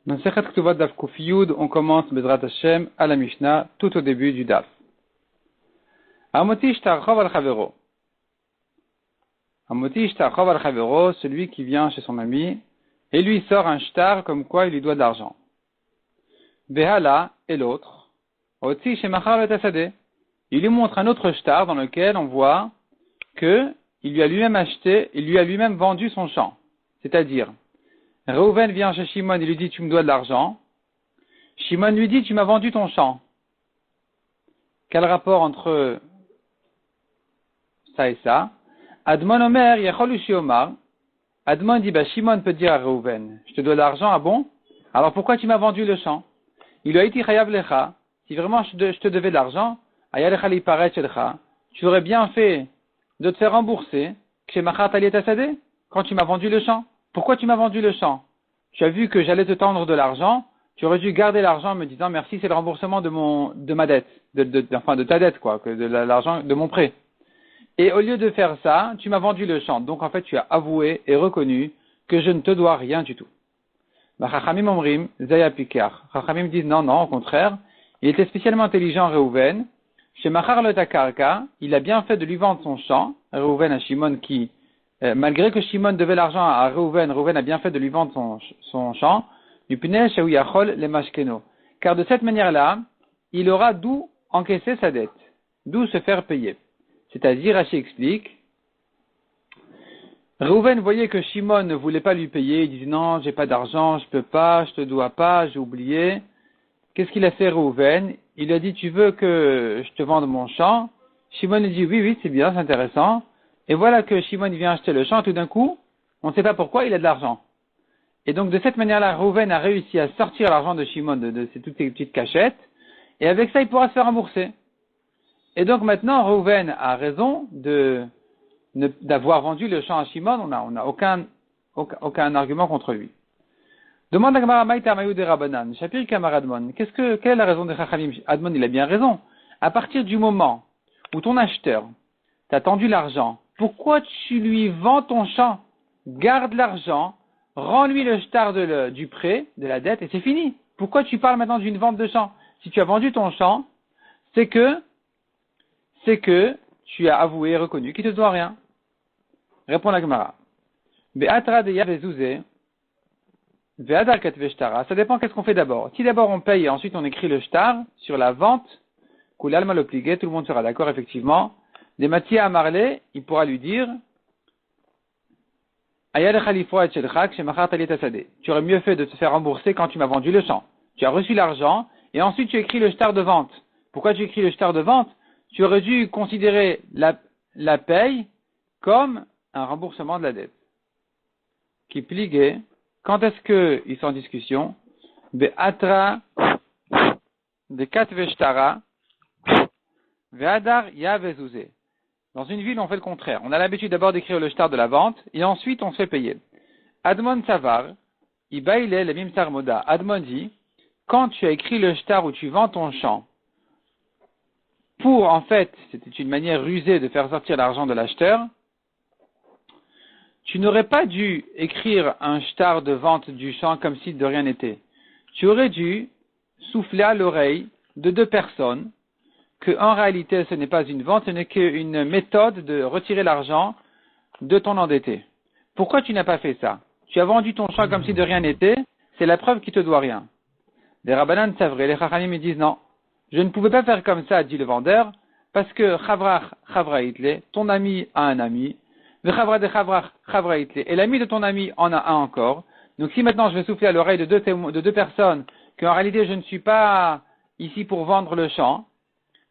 Dans Sechet Ktuvot Daf Kuf Yud, on commence Bezrat Hashem à la Mishnah, tout au début du Daf. Amoti Shtarchov al Chavero. Amoti Shtarchov al Chavero, celui qui vient chez son ami, et lui sort un shtar comme quoi il lui doit de l'argent. Behala et l'autre. Oti Shemachar le Tassadeh. Il lui montre un autre shtar dans lequel on voit que il lui a lui-même acheté, il lui a lui-même vendu son champ. C'est-à-dire, Reuven vient chez Shimon et lui dit tu me dois de l'argent. Shimon lui dit tu m'as vendu ton champ. Quel rapport entre ça et ça? Admon Omer Yachol Ushi Omar. Admon dit Shimon peut dire à Reuven je te dois de l'argent, ah bon? Alors pourquoi tu m'as vendu le champ? Il lui a dit Chayav Lecha, si vraiment je te devais de l'argent, Aya Lecha li paret Shelcha, tu aurais bien fait de te faire rembourser chez Machat Ali Tassadeh quand tu m'as vendu le champ. Pourquoi tu m'as vendu le champ? Tu as vu que j'allais te tendre de l'argent, tu aurais dû garder l'argent en me disant merci, c'est le remboursement de ma dette, de ta dette quoi, que de l'argent de mon prêt. Et au lieu de faire ça, tu m'as vendu le champ. Donc en fait, tu as avoué et reconnu que je ne te dois rien du tout. Chachamim omrim zaya pikar. Chachamim disent non, au contraire, il était spécialement intelligent Reuven. Chez Machar le Takarka, il a bien fait de lui vendre son champ. Reuven à Shimon qui malgré que Shimon devait l'argent à Reuven, Reuven a bien fait de lui vendre son champ, car de cette manière-là, il aura d'où encaisser sa dette, d'où se faire payer. C'est-à-dire, Rashi explique, Reuven voyait que Shimon ne voulait pas lui payer, il disait non, j'ai pas d'argent, je peux pas, je te dois pas, j'ai oublié. Qu'est-ce qu'il a fait Reuven? Il a dit tu veux que je te vende mon champ? Shimon lui dit oui, c'est bien, c'est intéressant. Et voilà que Shimon vient acheter le champ, tout d'un coup, on ne sait pas pourquoi, il a de l'argent. Et donc, de cette manière-là, Reuven a réussi à sortir l'argent de Shimon de toutes ces petites cachettes, et avec ça, il pourra se faire rembourser. Et donc, maintenant, Reuven a raison d'avoir vendu le champ à Shimon, on n'a aucun argument contre lui. Demande à Gemara Maïta Mayou de Rabbanan, Shapir Kamar Admon, quelle est la raison de Chachamim? Admon, il a bien raison. À partir du moment où ton acheteur t'a tendu l'argent, pourquoi tu lui vends ton champ? Garde l'argent, rends-lui le shtar du prêt, de la dette, et c'est fini. Pourquoi tu parles maintenant d'une vente de champ? Si tu as vendu ton champ, c'est que tu as avoué et reconnu qu'il ne te doit rien. Répond la Gemara. Be'atra de yavezouze, ve'adar katve shtara. Ça dépend qu'est-ce qu'on fait d'abord. Si d'abord on paye et ensuite on écrit le shtar sur la vente, koulal malopligé, tout le monde sera d'accord effectivement. Des Mathia à Marley, il pourra lui dire tu aurais mieux fait de te faire rembourser quand tu m'as vendu le champ. Tu as reçu l'argent et ensuite tu écris le shtar de vente. Pourquoi tu écris le shtar de vente? Tu aurais dû considérer la paye comme un remboursement de la dette. Qui pliguait, quand est-ce qu'ils sont en discussion? Be'atra de katveshtara ve'adar yavezouze. Dans une ville, on fait le contraire. On a l'habitude d'abord d'écrire le shtar de la vente, et ensuite on se fait payer. Admon Savar, Ibaile le Mimsar Moda. Admon dit, quand tu as écrit le shtar où tu vends ton champ, en fait, c'était une manière rusée de faire sortir l'argent de l'acheteur, tu n'aurais pas dû écrire un shtar de vente du champ comme si de rien n'était. Tu aurais dû souffler à l'oreille de deux personnes, que en réalité ce n'est pas une vente, ce n'est qu'une méthode de retirer l'argent de ton endetté. Pourquoi tu n'as pas fait ça? Tu as vendu ton champ comme si de rien n'était, c'est la preuve qu'il te doit rien. Les Rabbanan savent, les Chachamim me disent non, je ne pouvais pas faire comme ça, dit le vendeur, parce que Chavra Hitle, ton ami a un ami, le Chavra de Chavra Hitle, et l'ami de ton ami en a un encore. Donc si maintenant je vais souffler à l'oreille de deux personnes, qu'en réalité je ne suis pas ici pour vendre le champ,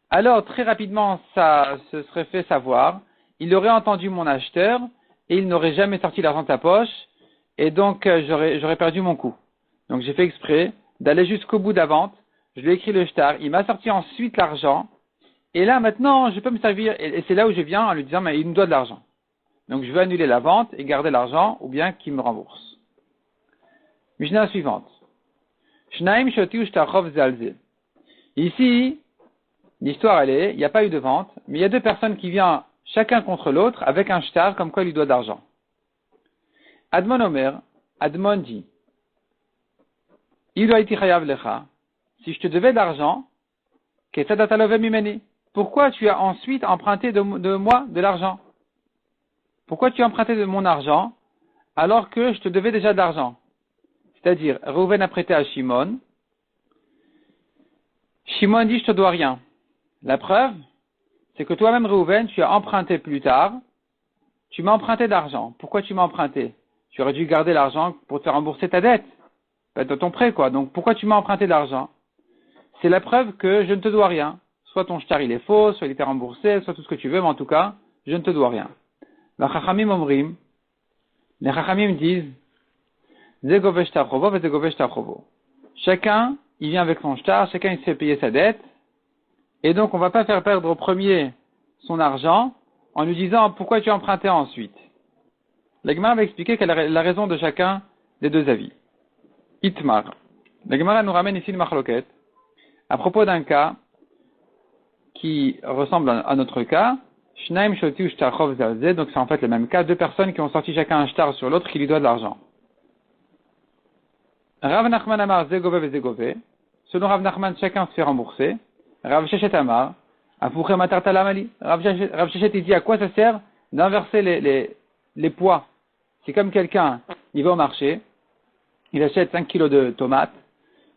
alors très rapidement ça se serait fait savoir, il aurait entendu mon acheteur et il n'aurait jamais sorti l'argent de sa poche et donc j'aurais perdu mon coup. Donc j'ai fait exprès d'aller jusqu'au bout de la vente, je lui ai écrit le shtar, il m'a sorti ensuite l'argent et là maintenant je peux me servir et c'est là où je viens en lui disant mais il me doit de l'argent. Donc je veux annuler la vente et garder l'argent ou bien qu'il me rembourse. Mishnah suivante. Shnaim shoti ushtachov zalze. Ici, l'histoire, il n'y a pas eu de vente, mais il y a deux personnes qui viennent chacun contre l'autre avec un shtar comme quoi il lui doit d'argent. Admon Omer, Admon dit, Si je te devais de l'argent, pourquoi tu as ensuite emprunté de moi de l'argent? Pourquoi tu as emprunté de mon argent alors que je te devais déjà de l'argent? C'est-à-dire, Reuven a prêté à Shimon. Shimon dit, je te dois rien. La preuve, c'est que toi-même, Reuven, tu as emprunté plus tard. Tu m'as emprunté d'argent. Pourquoi tu m'as emprunté? Tu aurais dû garder l'argent pour te faire rembourser ta dette. De ton prêt, quoi. Donc, pourquoi tu m'as emprunté de l'argent? C'est la preuve que je ne te dois rien. Soit ton shtar il est faux, soit il était remboursé, soit tout ce que tu veux, mais en tout cas, je ne te dois rien. Les Chachamim disent, chacun, il vient avec son shtar, chacun il se fait payer sa dette, et donc on ne va pas faire perdre au premier son argent en lui disant pourquoi tu as emprunté ensuite. La Gemara va expliquer quelle est la raison de chacun des deux avis. Itmar. La Gemara nous ramène ici une marloquette à propos d'un cas qui ressemble à notre cas. Shnaim shotiu shtarchov zalzeh, donc c'est en fait le même cas, deux personnes qui ont sorti chacun un shtar sur l'autre qui lui doit de l'argent. Rav Nachman amar zegove ve zegove. Selon Rav Nachman, chacun se fait rembourser. Rav Sheshet amar afuche matar talamali. Rav Sheshet il dit à quoi ça sert d'inverser les poids. C'est comme quelqu'un, il va au marché, il achète 5 kilos de tomates,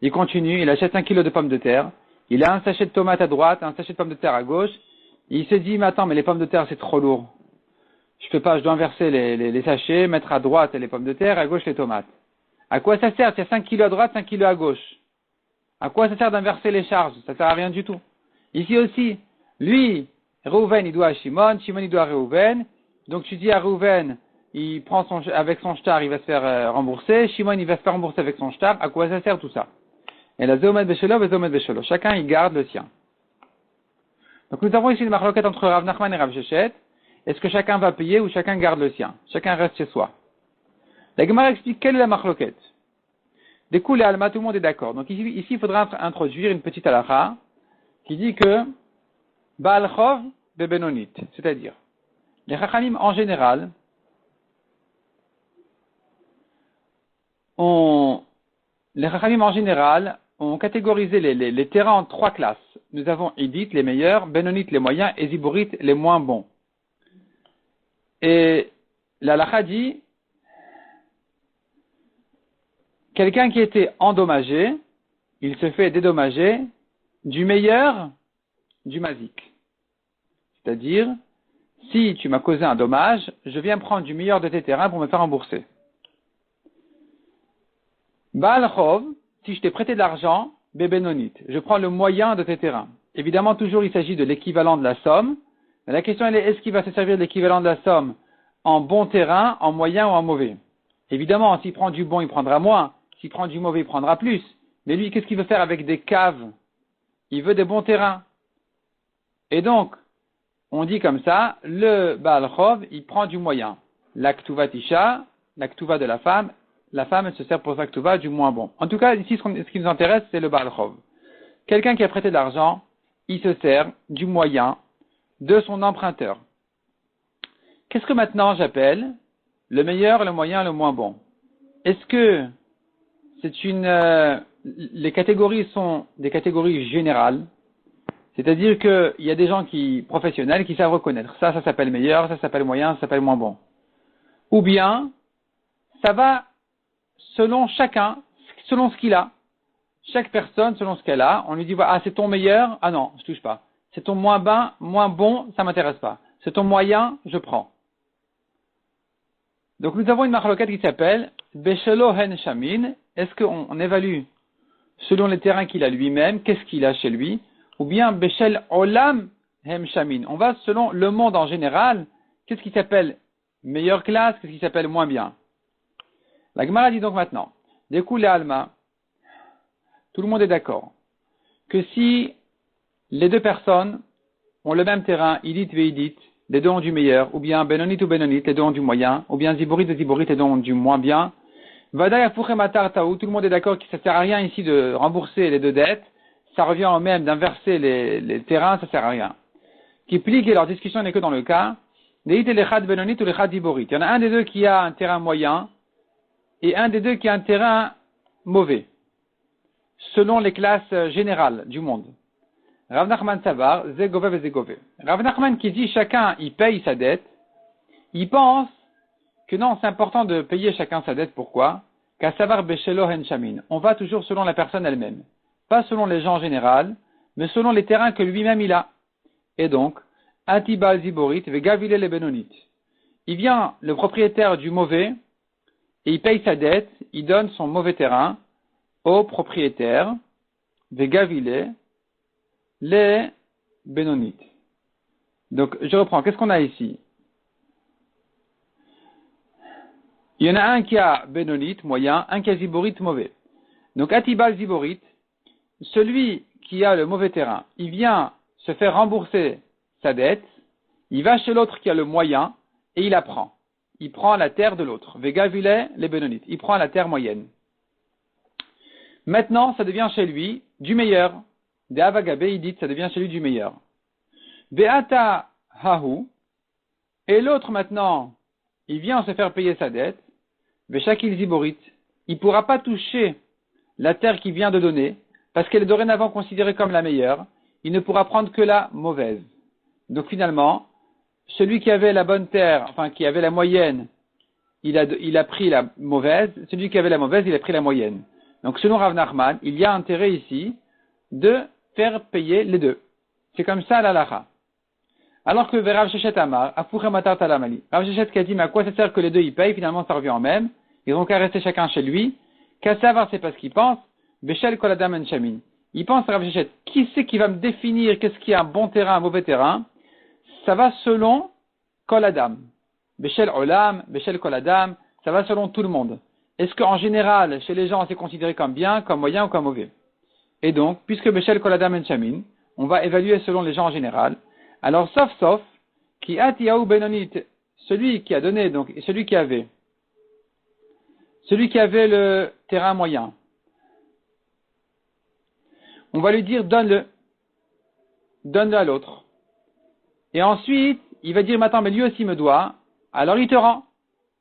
il continue, il achète 5 kilos de pommes de terre, il a un sachet de tomates à droite, un sachet de pommes de terre à gauche, et il se dit, mais attends, mais les pommes de terre c'est trop lourd. Je dois inverser les sachets, mettre à droite les pommes de terre, à gauche les tomates. À quoi ça sert? Il y a 5 kilos à droite, 5 kilos à gauche. À quoi ça sert d'inverser les charges? Ça sert à rien du tout. Ici aussi, lui, Reuven, il doit à Shimon, Shimon, il doit à Reuven. Donc tu dis à Reuven, il prend avec son shtar, il va se faire rembourser. Shimon, il va se faire rembourser avec son shtar. À quoi ça sert tout ça? Et la Zomed Beshelo et Zomed Beshelo. Chacun, il garde le sien. Donc nous avons ici une marloquette entre Rav Nachman et Rav Sheshet. Est-ce que chacun va payer ou chacun garde le sien? Chacun reste chez soi. La Gemara explique quelle est la marloquette. Des coups, les alma, tout le monde est d'accord. Donc ici, il faudra introduire une petite halakha qui dit que Baal Chov bebenonit, c'est-à-dire les Chachamim en général ont catégorisé les terrains en trois classes. Nous avons Idit, les meilleurs, Benonit, les moyens, et Ziborit, les moins bons. Et la halakha dit quelqu'un qui était endommagé, il se fait dédommager du meilleur du mazik. C'est-à-dire, si tu m'as causé un dommage, je viens prendre du meilleur de tes terrains pour me faire rembourser. Baal Chov, si je t'ai prêté de l'argent, Bebenonit, je prends le moyen de tes terrains. Évidemment, toujours il s'agit de l'équivalent de la somme. Mais la question est, est-ce qu'il va se servir de l'équivalent de la somme en bon terrain, en moyen ou en mauvais? Évidemment, s'il prend du bon, il prendra moins. S'il prend du mauvais, il prendra plus. Mais lui, qu'est-ce qu'il veut faire avec des caves? Il veut des bons terrains. Et donc, on dit comme ça, le Baal Chov, il prend du moyen. La Ktuva Tisha, la Ktuva de la femme elle se sert pour sa Ktuva du moins bon. En tout cas, ici, ce qui nous intéresse, c'est le Baal Chov. Quelqu'un qui a prêté de l'argent, il se sert du moyen de son emprunteur. Qu'est-ce que maintenant j'appelle le meilleur, le moyen, le moins bon? Est-ce que les catégories sont des catégories générales? C'est-à-dire qu'il y a des gens professionnels qui savent reconnaître. Ça s'appelle meilleur, ça s'appelle moyen, ça s'appelle moins bon. Ou bien, ça va selon chacun, selon ce qu'il a. Chaque personne, selon ce qu'elle a, on lui dit, c'est ton meilleur, ah non, je touche pas. C'est ton moins bon, ça m'intéresse pas. C'est ton moyen, je prends. Donc nous avons une marloquette qui s'appelle Beshelo Hen Shamin. Est-ce qu'on évalue selon les terrains qu'il a lui-même, qu'est-ce qu'il a chez lui? Ou bien Beshel Olam Hem Shamin. On va selon le monde en général, qu'est-ce qui s'appelle meilleure classe, qu'est-ce qui s'appelle moins bien? La Gemara dit donc maintenant, des coups les Alma, tout le monde est d'accord, que si les deux personnes ont le même terrain, Idit Veidit, les deux ont du meilleur, ou bien Benonit ou Benonit, les deux ont du moyen, ou bien Ziborit et Ziborit, les deux ont du moins bien, Vadaï Afuche Matar Taou, tout le monde est d'accord que ça ne sert à rien ici de rembourser les deux dettes, ça revient au même d'inverser les terrains, ça ne sert à rien. Qui plique et leur discussion n'est que dans le cas, Deit et l'Echad Benonit ou l'Echad Ziborit. Il y en a un des deux qui a un terrain moyen, et un des deux qui a un terrain mauvais. selon les classes générales du monde. Rav Nachman Savar, Zegove et Zegove. Rav Nachman qui dit chacun il paye sa dette, il pense que non, c'est important de payer chacun sa dette. Pourquoi? Qu'à Savar Beshelo Hen Shamin. On va toujours selon la personne elle-même. Pas selon les gens en général, mais selon les terrains que lui-même il a. Et donc, Atibal Ziborit, Vegavile le Benonit. Il vient, le propriétaire du mauvais, et il paye sa dette, il donne son mauvais terrain au propriétaire, Vegavile les Benonit. Donc, je reprends. Qu'est-ce qu'on a ici? Il y en a un qui a Benonit, moyen, un qui a Ziborit, mauvais. Donc, Atibal Ziborit, celui qui a le mauvais terrain, il vient se faire rembourser sa dette, il va chez l'autre qui a le moyen, et il la prend. Il prend la terre de l'autre. Vegavile les Benonit. Il prend la terre moyenne. Maintenant, ça devient chez lui du meilleur. De Avagabe, il dit, ça devient chez lui du meilleur. Beata Hahu, et l'autre maintenant, il vient se faire payer sa dette. Veshakil Ziborit, il ne pourra pas toucher la terre qu'il vient de donner, parce qu'elle est dorénavant considérée comme la meilleure. Il ne pourra prendre que la mauvaise. Donc finalement, celui qui avait la bonne terre, enfin qui avait la moyenne, il a pris la mauvaise. Celui qui avait la mauvaise, il a pris la moyenne. Donc selon Rav Nachman, il y a intérêt ici de faire payer les deux. C'est comme ça l'alacha. Alors que Rav Shechet Amar, Afouche Matar Talamali. Rav Shechet qui a dit, mais à quoi ça sert que les deux y payent? Finalement, ça revient en même. Ils ont qu'à rester chacun chez lui. Qu'à savoir, c'est pas ce qu'il pense. Beshel Koladam en Shamin. Il pense à Rav Shechet. Qui c'est qui va me définir qu'est-ce qui est un bon terrain, un mauvais terrain? Ça va selon Koladam. Beshel Olam, Beshel Koladam. Ça va selon tout le monde. Est-ce qu'en général, chez les gens, c'est considéré comme bien, comme moyen ou comme mauvais? Et donc, puisque Beshel Koladam en Shamin, on va évaluer selon les gens en général. Alors, sauf, qui a Tiaou Benonit, celui qui a donné, donc, celui qui avait le terrain moyen, on va lui dire, donne-le à l'autre. Et ensuite, il va dire, mais attends, mais lui aussi me doit, alors il te rend.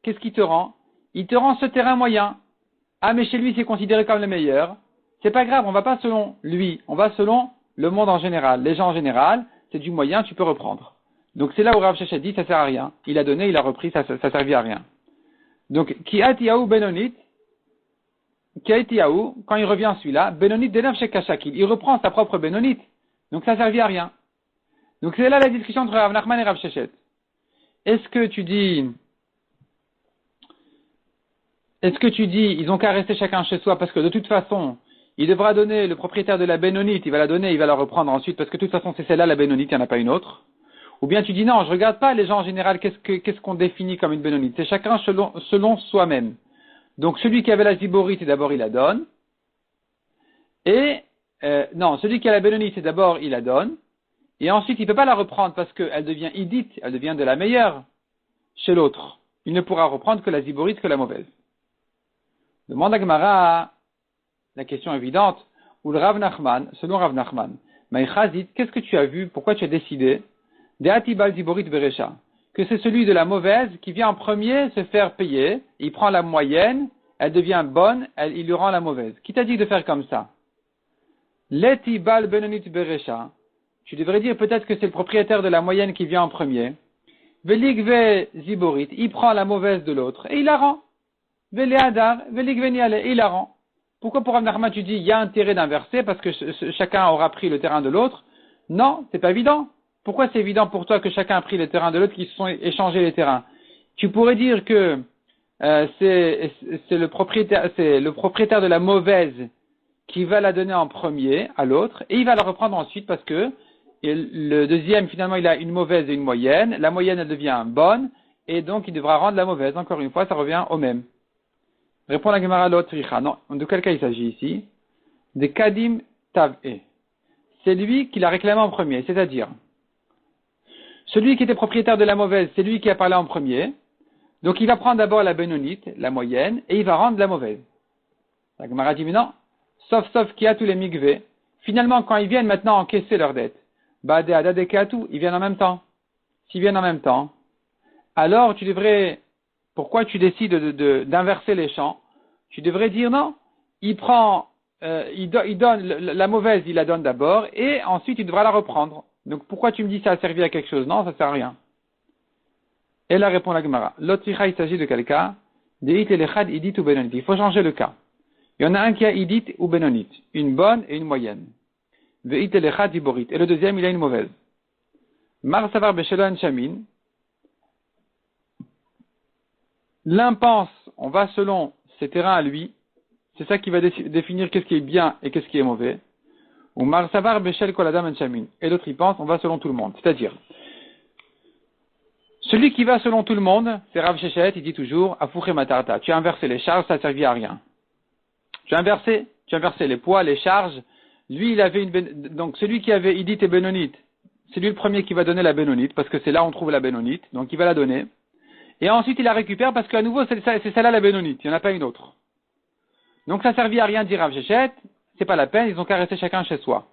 Qu'est-ce qu'il te rend? Il te rend ce terrain moyen. Ah, mais chez lui, c'est considéré comme le meilleur. C'est pas grave, on va pas selon lui, on va selon le monde en général. Les gens en général, c'est du moyen, tu peux reprendre. Donc c'est là où Rav Shechet dit, ça sert à rien. Il a donné, il a repris, ça servit à rien. Donc, qui a Tiaou Benonit, quand il revient celui-là, Benonit Denav Shekashakil, il reprend sa propre Benonit. Donc ça servit à rien. Donc c'est là la discussion entre Rav Nachman et Rav Shechet. Est-ce que tu dis, ils ont qu'à rester chacun chez soi parce que de toute façon, il devra donner, le propriétaire de la Benonite, il va la donner, il va la reprendre ensuite parce que de toute façon c'est celle-là la Benonite, il n'y en a pas une autre. Ou bien tu dis non, je regarde pas les gens en général, qu'est-ce qu'on définit comme une Benonite. C'est chacun selon soi-même. Donc celui qui avait la Ziborite, d'abord il la donne. Et, celui qui a la Benonite, d'abord il la donne. Et ensuite il ne peut pas la reprendre parce qu'elle devient idite, elle devient de la meilleure chez l'autre. Il ne pourra reprendre que la Ziborite, que la mauvaise. Demande à Gemara, la question évidente, ou le Rav Nachman, selon Rav Nachman, Maïchazit, qu'est-ce que tu as vu, pourquoi tu as décidé, de Atibal Ziborit Beresha, que c'est celui de la mauvaise qui vient en premier se faire payer, il prend la moyenne, elle devient bonne, il lui rend la mauvaise. Qui t'a dit de faire comme ça? Letibal Benonit Beresha, tu devrais dire peut-être que c'est le propriétaire de la moyenne qui vient en premier. Veligve Ziborit, il prend la mauvaise de l'autre et il la rend. Veleadar, Veligve Niale, et il la rend. Pourquoi pour Rav Nachman tu dis il y a intérêt d'inverser parce que chacun aura pris le terrain de l'autre? Non, c'est pas évident. Pourquoi c'est évident pour toi que chacun a pris le terrain de l'autre, qu'ils se sont échangés les terrains? Tu pourrais dire que c'est le propriétaire de la mauvaise qui va la donner en premier à l'autre et il va la reprendre ensuite parce que le deuxième finalement il a une mauvaise et une moyenne. La moyenne elle devient bonne et donc il devra rendre la mauvaise. Encore une fois, ça revient au même. Répond la Gemara l'autre. Non, de quel cas il s'agit ici? De Kadim Tav'e. C'est lui qui l'a réclamé en premier, c'est-à-dire celui qui était propriétaire de la mauvaise, c'est lui qui a parlé en premier. Donc il va prendre d'abord la Benonite, la moyenne, et il va rendre la mauvaise. La Gemara dit mais non, sauf qui a tous les migvés. Finalement, quand ils viennent maintenant encaisser leur dette, ils viennent en même temps. S'ils viennent en même temps, alors pourquoi tu décides d'inverser les champs? Tu devrais dire non, il prend il donne la mauvaise, il la donne d'abord, et ensuite il devra la reprendre. Donc pourquoi tu me dis ça a servi à quelque chose? Non, ça sert à rien. Et là répond la Gemara. L'otricha, il s'agit de quel cas? Deit elechad idit ou benonit. Il faut changer le cas. Il y en a un qui a idit ou benonit, une bonne et une moyenne. Veit elechad iborit. Et le deuxième, il a une mauvaise. Mar savar beshelon shamin. L'un pense, on va selon ses terrains à lui. C'est ça qui va définir qu'est-ce qui est bien et qu'est-ce qui est mauvais. Ou mar savar beshel kol adam shamin. Et l'autre, il pense, on va selon tout le monde. C'est-à-dire, celui qui va selon tout le monde, c'est Rav Shechet, il dit toujours, Afouché Matarta, tu as inversé les charges, ça ne servit à rien. Tu as inversé les poids, les charges. Lui, il avait donc celui qui avait Idit et Benonite, c'est lui le premier qui va donner la Benonite, parce que c'est là où on trouve la Benonite, donc il va la donner. Et ensuite, il la récupère parce qu'à nouveau, c'est celle-là la Benonite, il n'y en a pas une autre. Donc ça ne servit à rien de dire Rav Shechet, c'est pas la peine, ils ont qu'à rester chacun chez soi.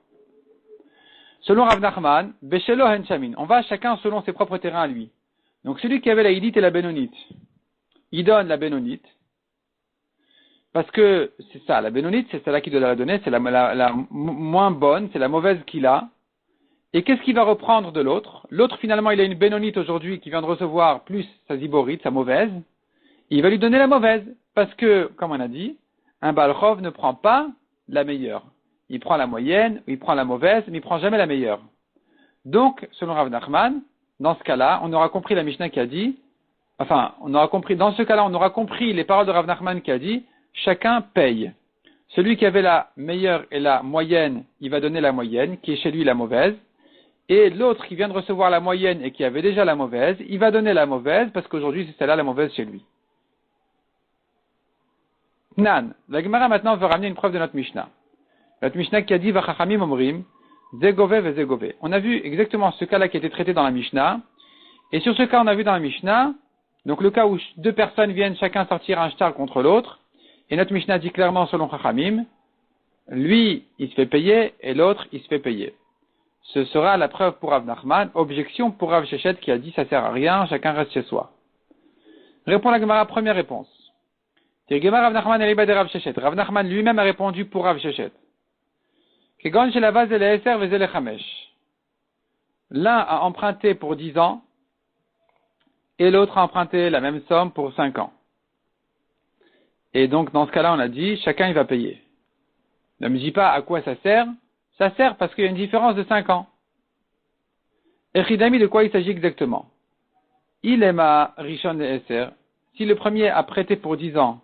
Selon Rav Nachman, Beshelo Henchamin, on va chacun selon ses propres terrains à lui. Donc celui qui avait la Idit et la Benonite, il donne la Benonite, parce que c'est ça, la Benonite, c'est celle-là qui doit la donner, c'est la moins bonne, c'est la mauvaise qu'il a. Et qu'est-ce qu'il va reprendre de l'autre? L'autre, finalement, il a une Benonite aujourd'hui qui vient de recevoir plus sa Ziborite, sa mauvaise. Il va lui donner la mauvaise, parce que, comme on a dit, un Balchov ne prend pas la meilleure. Il prend la moyenne, il prend la mauvaise, mais il prend jamais la meilleure. Donc, selon Rav Nachman, dans ce cas-là, on aura compris la Mishnah qui a dit, dans ce cas-là, on aura compris les paroles de Rav Nachman qui a dit, chacun paye. Celui qui avait la meilleure et la moyenne, il va donner la moyenne, qui est chez lui la mauvaise, et l'autre qui vient de recevoir la moyenne et qui avait déjà la mauvaise, il va donner la mauvaise, parce qu'aujourd'hui, c'est celle-là la mauvaise chez lui. Nan, la Gemara maintenant veut ramener une preuve de notre Mishnah. Notre Mishnah qui a dit, Vachachamim omrim, Zegove ve Zegove. On a vu exactement ce cas-là qui a été traité dans la Mishnah. Et sur ce cas, on a vu dans la Mishnah, donc le cas où deux personnes viennent chacun sortir un shtar contre l'autre. Et notre Mishnah dit clairement selon Chachamim, lui, il se fait payer et l'autre, il se fait payer. Ce sera la preuve pour Rav Nachman, objection pour Rav Shechet qui a dit ça sert à rien, chacun reste chez soi. Répond la Gemara, première réponse. Rav Nachman et Rav Shechet. Rav Nachman lui-même a répondu pour Rav Shechet. L'un a emprunté pour 10 ans et l'autre a emprunté la même somme pour 5 ans. Et donc, dans ce cas-là, on a dit, chacun il va payer. Ne me dis pas à quoi ça sert. Ça sert parce qu'il y a une différence de 5 ans. Echidami, de quoi il s'agit exactement? Il est ma Rishon et Eser. Si le premier a prêté pour 10 ans,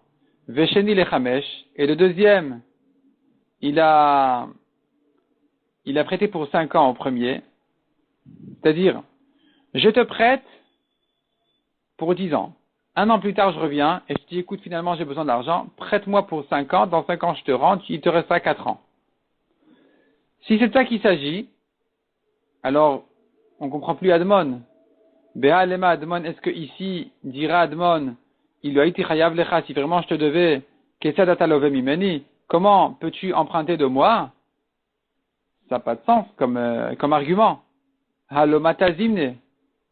Vesheni le Chamesh, et le deuxième, il a prêté pour 5 ans au premier, c'est-à-dire, je te prête pour 10 ans. Un an plus tard, je reviens et je te dis, écoute, finalement, j'ai besoin d'argent, prête-moi pour 5 ans, dans 5 ans, je te rends, il te restera 4 ans. Si c'est de ça qu'il s'agit, alors, on ne comprend plus Admon. Béa lema Admon, est-ce que ici, dira Admon, il lui a été chayav lecha, si vraiment je te devais, kesadata love mimeni, comment peux-tu emprunter de moi? Ça n'a pas de sens comme argument. Halomata zimne.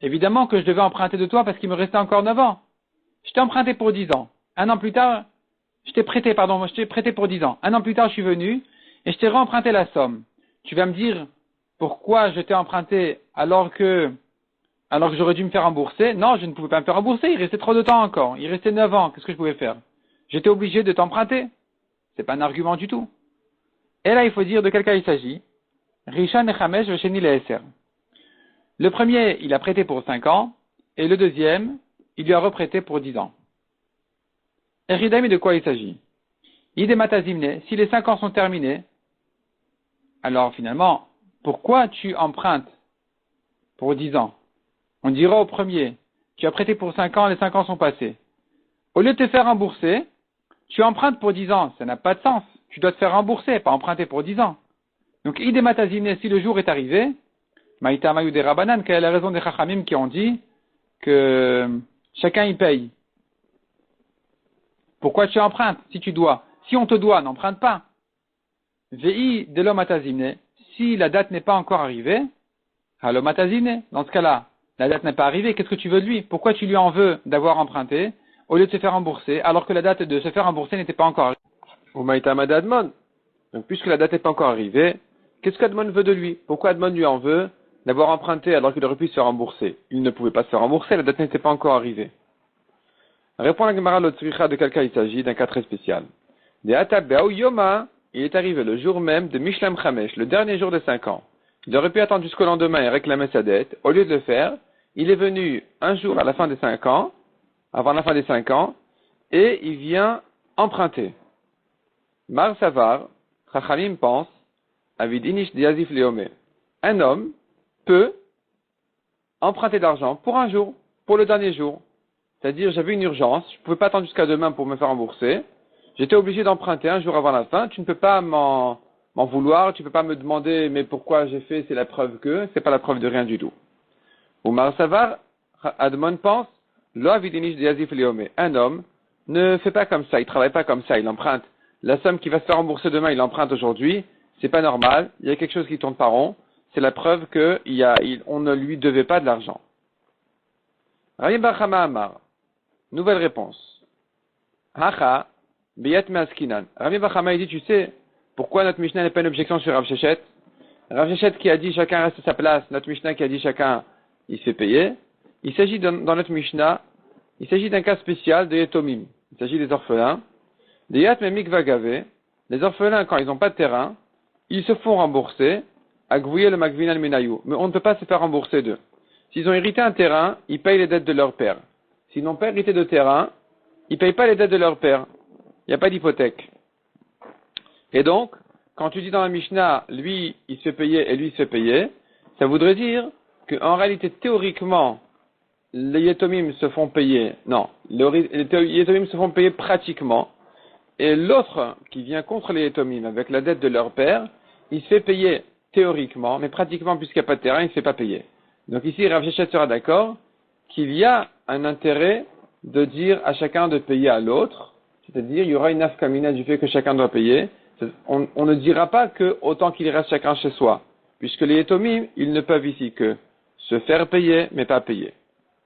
Évidemment que je devais emprunter de toi parce qu'il me restait encore 9 ans. Je t'ai emprunté pour 10 ans. Un an plus tard, je t'ai prêté pour 10 ans. Un an plus tard, je suis venu et je t'ai remprunté la somme. Tu vas me dire pourquoi je t'ai emprunté alors que j'aurais dû me faire rembourser. Non, je ne pouvais pas me faire rembourser. Il restait trop de temps encore. Il restait 9 ans. Qu'est-ce que je pouvais faire? J'étais obligé de t'emprunter. C'est pas un argument du tout. Et là, il faut dire de quel cas il s'agit. Rishon et Chamesh vesheni le'eser. Le premier, il a prêté pour 5 ans, et le deuxième, il lui a reprêté pour 10 ans. Eridami, de quoi il s'agit? Idemata zimne, si les 5 ans sont terminés, alors finalement, pourquoi tu empruntes pour 10 ans? On dira au premier, tu as prêté pour 5 ans, les 5 ans sont passés. Au lieu de te faire rembourser, tu empruntes pour 10 ans, ça n'a pas de sens. Tu dois te faire rembourser, pas emprunter pour 10 ans. Donc, idemata zimne, si le jour est arrivé, Maïta Mayou des Rabanan, quelle est la raison des Chachamim qui ont dit que chacun y paye? Pourquoi tu empruntes si tu dois? Si on te doit, n'emprunte pas. Vei de l'omatazimne, si la date n'est pas encore arrivée, halomatazimne, dans ce cas-là, la date n'est pas arrivée, qu'est-ce que tu veux de lui? Pourquoi tu lui en veux d'avoir emprunté au lieu de se faire rembourser, alors que la date de se faire rembourser n'était pas encore arrivée? Ou Maïta Madadmon. Donc, puisque la date n'est pas encore arrivée, qu'est-ce qu'Admon veut de lui? Pourquoi Admon lui en veut d'avoir emprunté alors qu'il aurait pu se faire rembourser? Il ne pouvait pas se faire rembourser, la date n'était pas encore arrivée. Répond la Gemara Lotzricha de quel cas il s'agit, d'un cas très spécial. De Atabeau Yoma, il est arrivé le jour même de Mishlam Chamesh, le dernier jour de 5 ans. Il aurait pu attendre jusqu'au lendemain et réclamer sa dette. Au lieu de le faire, il est venu un jour à la fin des 5 ans, avant la fin des 5 ans, et il vient emprunter. Mar Savar, Chachamim pense, Avid Inish Diazif Leome. Un homme peut emprunter d'argent pour un jour, pour le dernier jour. C'est-à-dire, j'avais une urgence, je ne pouvais pas attendre jusqu'à demain pour me faire rembourser. J'étais obligé d'emprunter un jour avant la fin. Tu ne peux pas m'en vouloir, tu ne peux pas me demander, mais pourquoi j'ai fait, c'est la preuve que, c'est pas la preuve de rien du tout. Oumar Savar, Admon pense, Lo Avidinish Diazif Leome. Un homme ne fait pas comme ça, il travaille pas comme ça, il emprunte. La somme qui va se faire rembourser demain, il emprunte aujourd'hui. C'est pas normal. Il y a quelque chose qui tourne pas rond. C'est la preuve on ne lui devait pas de l'argent. Rabbi Bachama Amar. Nouvelle réponse. Hacha, beyat me'askinan. Rabbi Bachama, il dit, tu sais, pourquoi notre Mishnah n'est pas une objection sur Rav Shechet? Rav Shechet qui a dit chacun reste à sa place, notre Mishnah qui a dit chacun, il se fait payer. Il s'agit dans notre Mishnah, il s'agit d'un cas spécial de Yetomim. Il s'agit des orphelins. Des Yat Memikva Gave. Les orphelins, quand ils n'ont pas de terrain, ils se font rembourser à Gvouye le Magvin al-Menayou. Mais on ne peut pas se faire rembourser d'eux. S'ils ont hérité un terrain, ils payent les dettes de leur père. S'ils n'ont pas hérité de terrain, ils ne payent pas les dettes de leur père. Il n'y a pas d'hypothèque. Et donc, quand tu dis dans la Mishnah, lui, il se fait payer et lui, il se fait payer, ça voudrait dire qu'en réalité, théoriquement, les Yetomim se font payer. Non, les Yetomim se font payer pratiquement. Et l'autre qui vient contre les Yetomim avec la dette de leur père, il se fait payer théoriquement, mais pratiquement, puisqu'il n'y a pas de terrain, il ne se fait pas payer. Donc ici, Rav Shechet sera d'accord qu'il y a un intérêt de dire à chacun de payer à l'autre, c'est-à-dire il y aura une nafkamina du fait que chacun doit payer. On ne dira pas que autant qu'il reste chacun chez soi, puisque les Yetomim, ils ne peuvent ici que se faire payer, mais pas payer.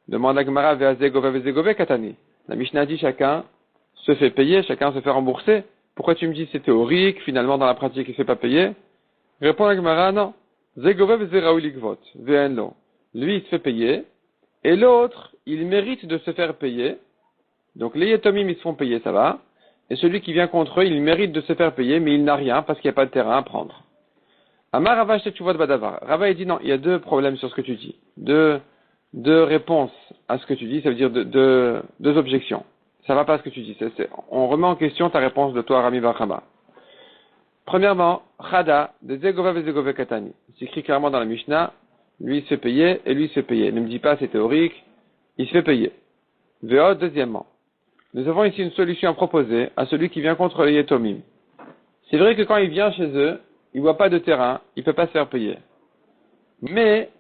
Demande la Gemara ve'azegove katani. La Mishnah dit chacun se fait payer, chacun se fait rembourser. Pourquoi tu me dis c'est théorique, finalement dans la pratique il ne fait pas payer? Répond la Gemara, non. Zegove zeraoulikvot, ve'enlo. Lui il se fait payer, et l'autre il mérite de se faire payer. Donc les Yetomim ils se font payer, ça va. Et celui qui vient contre eux, il mérite de se faire payer, mais il n'a rien parce qu'il n'y a pas de terrain à prendre. Amar Rava Shetuvot Badavar. Rava il dit non, il y a deux problèmes sur ce que tu dis. Deux réponses à ce que tu dis, ça veut dire deux objections. Ça va pas ce que tu dis. On remet en question ta réponse de toi, Rami Bachama. Premièrement, Chada, de Zegova Vezegove Katani. C'est écrit clairement dans la Mishnah, lui il se fait payer et lui il se fait payer. Ne me dis pas c'est théorique, il se fait payer. Veod, deuxièmement. Nous avons ici une solution à proposer à celui qui vient contre les Yetomim. C'est vrai que quand il vient chez eux, il voit pas de terrain, il peut pas se faire payer. Mais,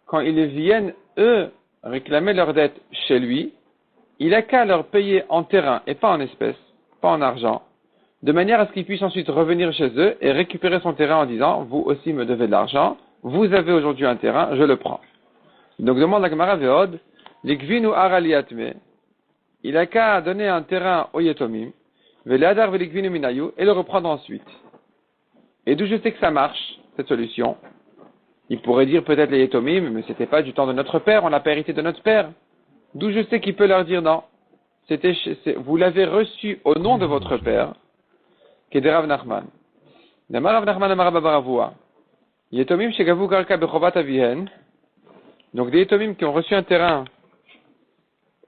quand ils viennent, eux, réclamer leur dette chez lui, il a qu'à leur payer en terrain et pas en espèces, pas en argent, de manière à ce qu'ils puissent ensuite revenir chez eux et récupérer son terrain en disant, vous aussi me devez de l'argent, vous avez aujourd'hui un terrain, je le prends. Donc demande la Gemara Veod, les Gvinu Araliatme, il a qu'à donner un terrain au Yetomim, Veladar Veligvinu Minayu, et le reprendre ensuite. Et d'où je sais que ça marche, cette solution? Il pourrait dire peut-être les Yetomim, mais c'était pas du temps de notre père, on l'a pas hérité de notre père. D'où je sais qu'il peut leur dire non. Vous l'avez reçu au nom de votre père, qui est de Rav Nachman. Rav Nachman Amar Babaravua. Yetomim shegavu karka bechovat avihen. Donc des Yetomim qui ont reçu un terrain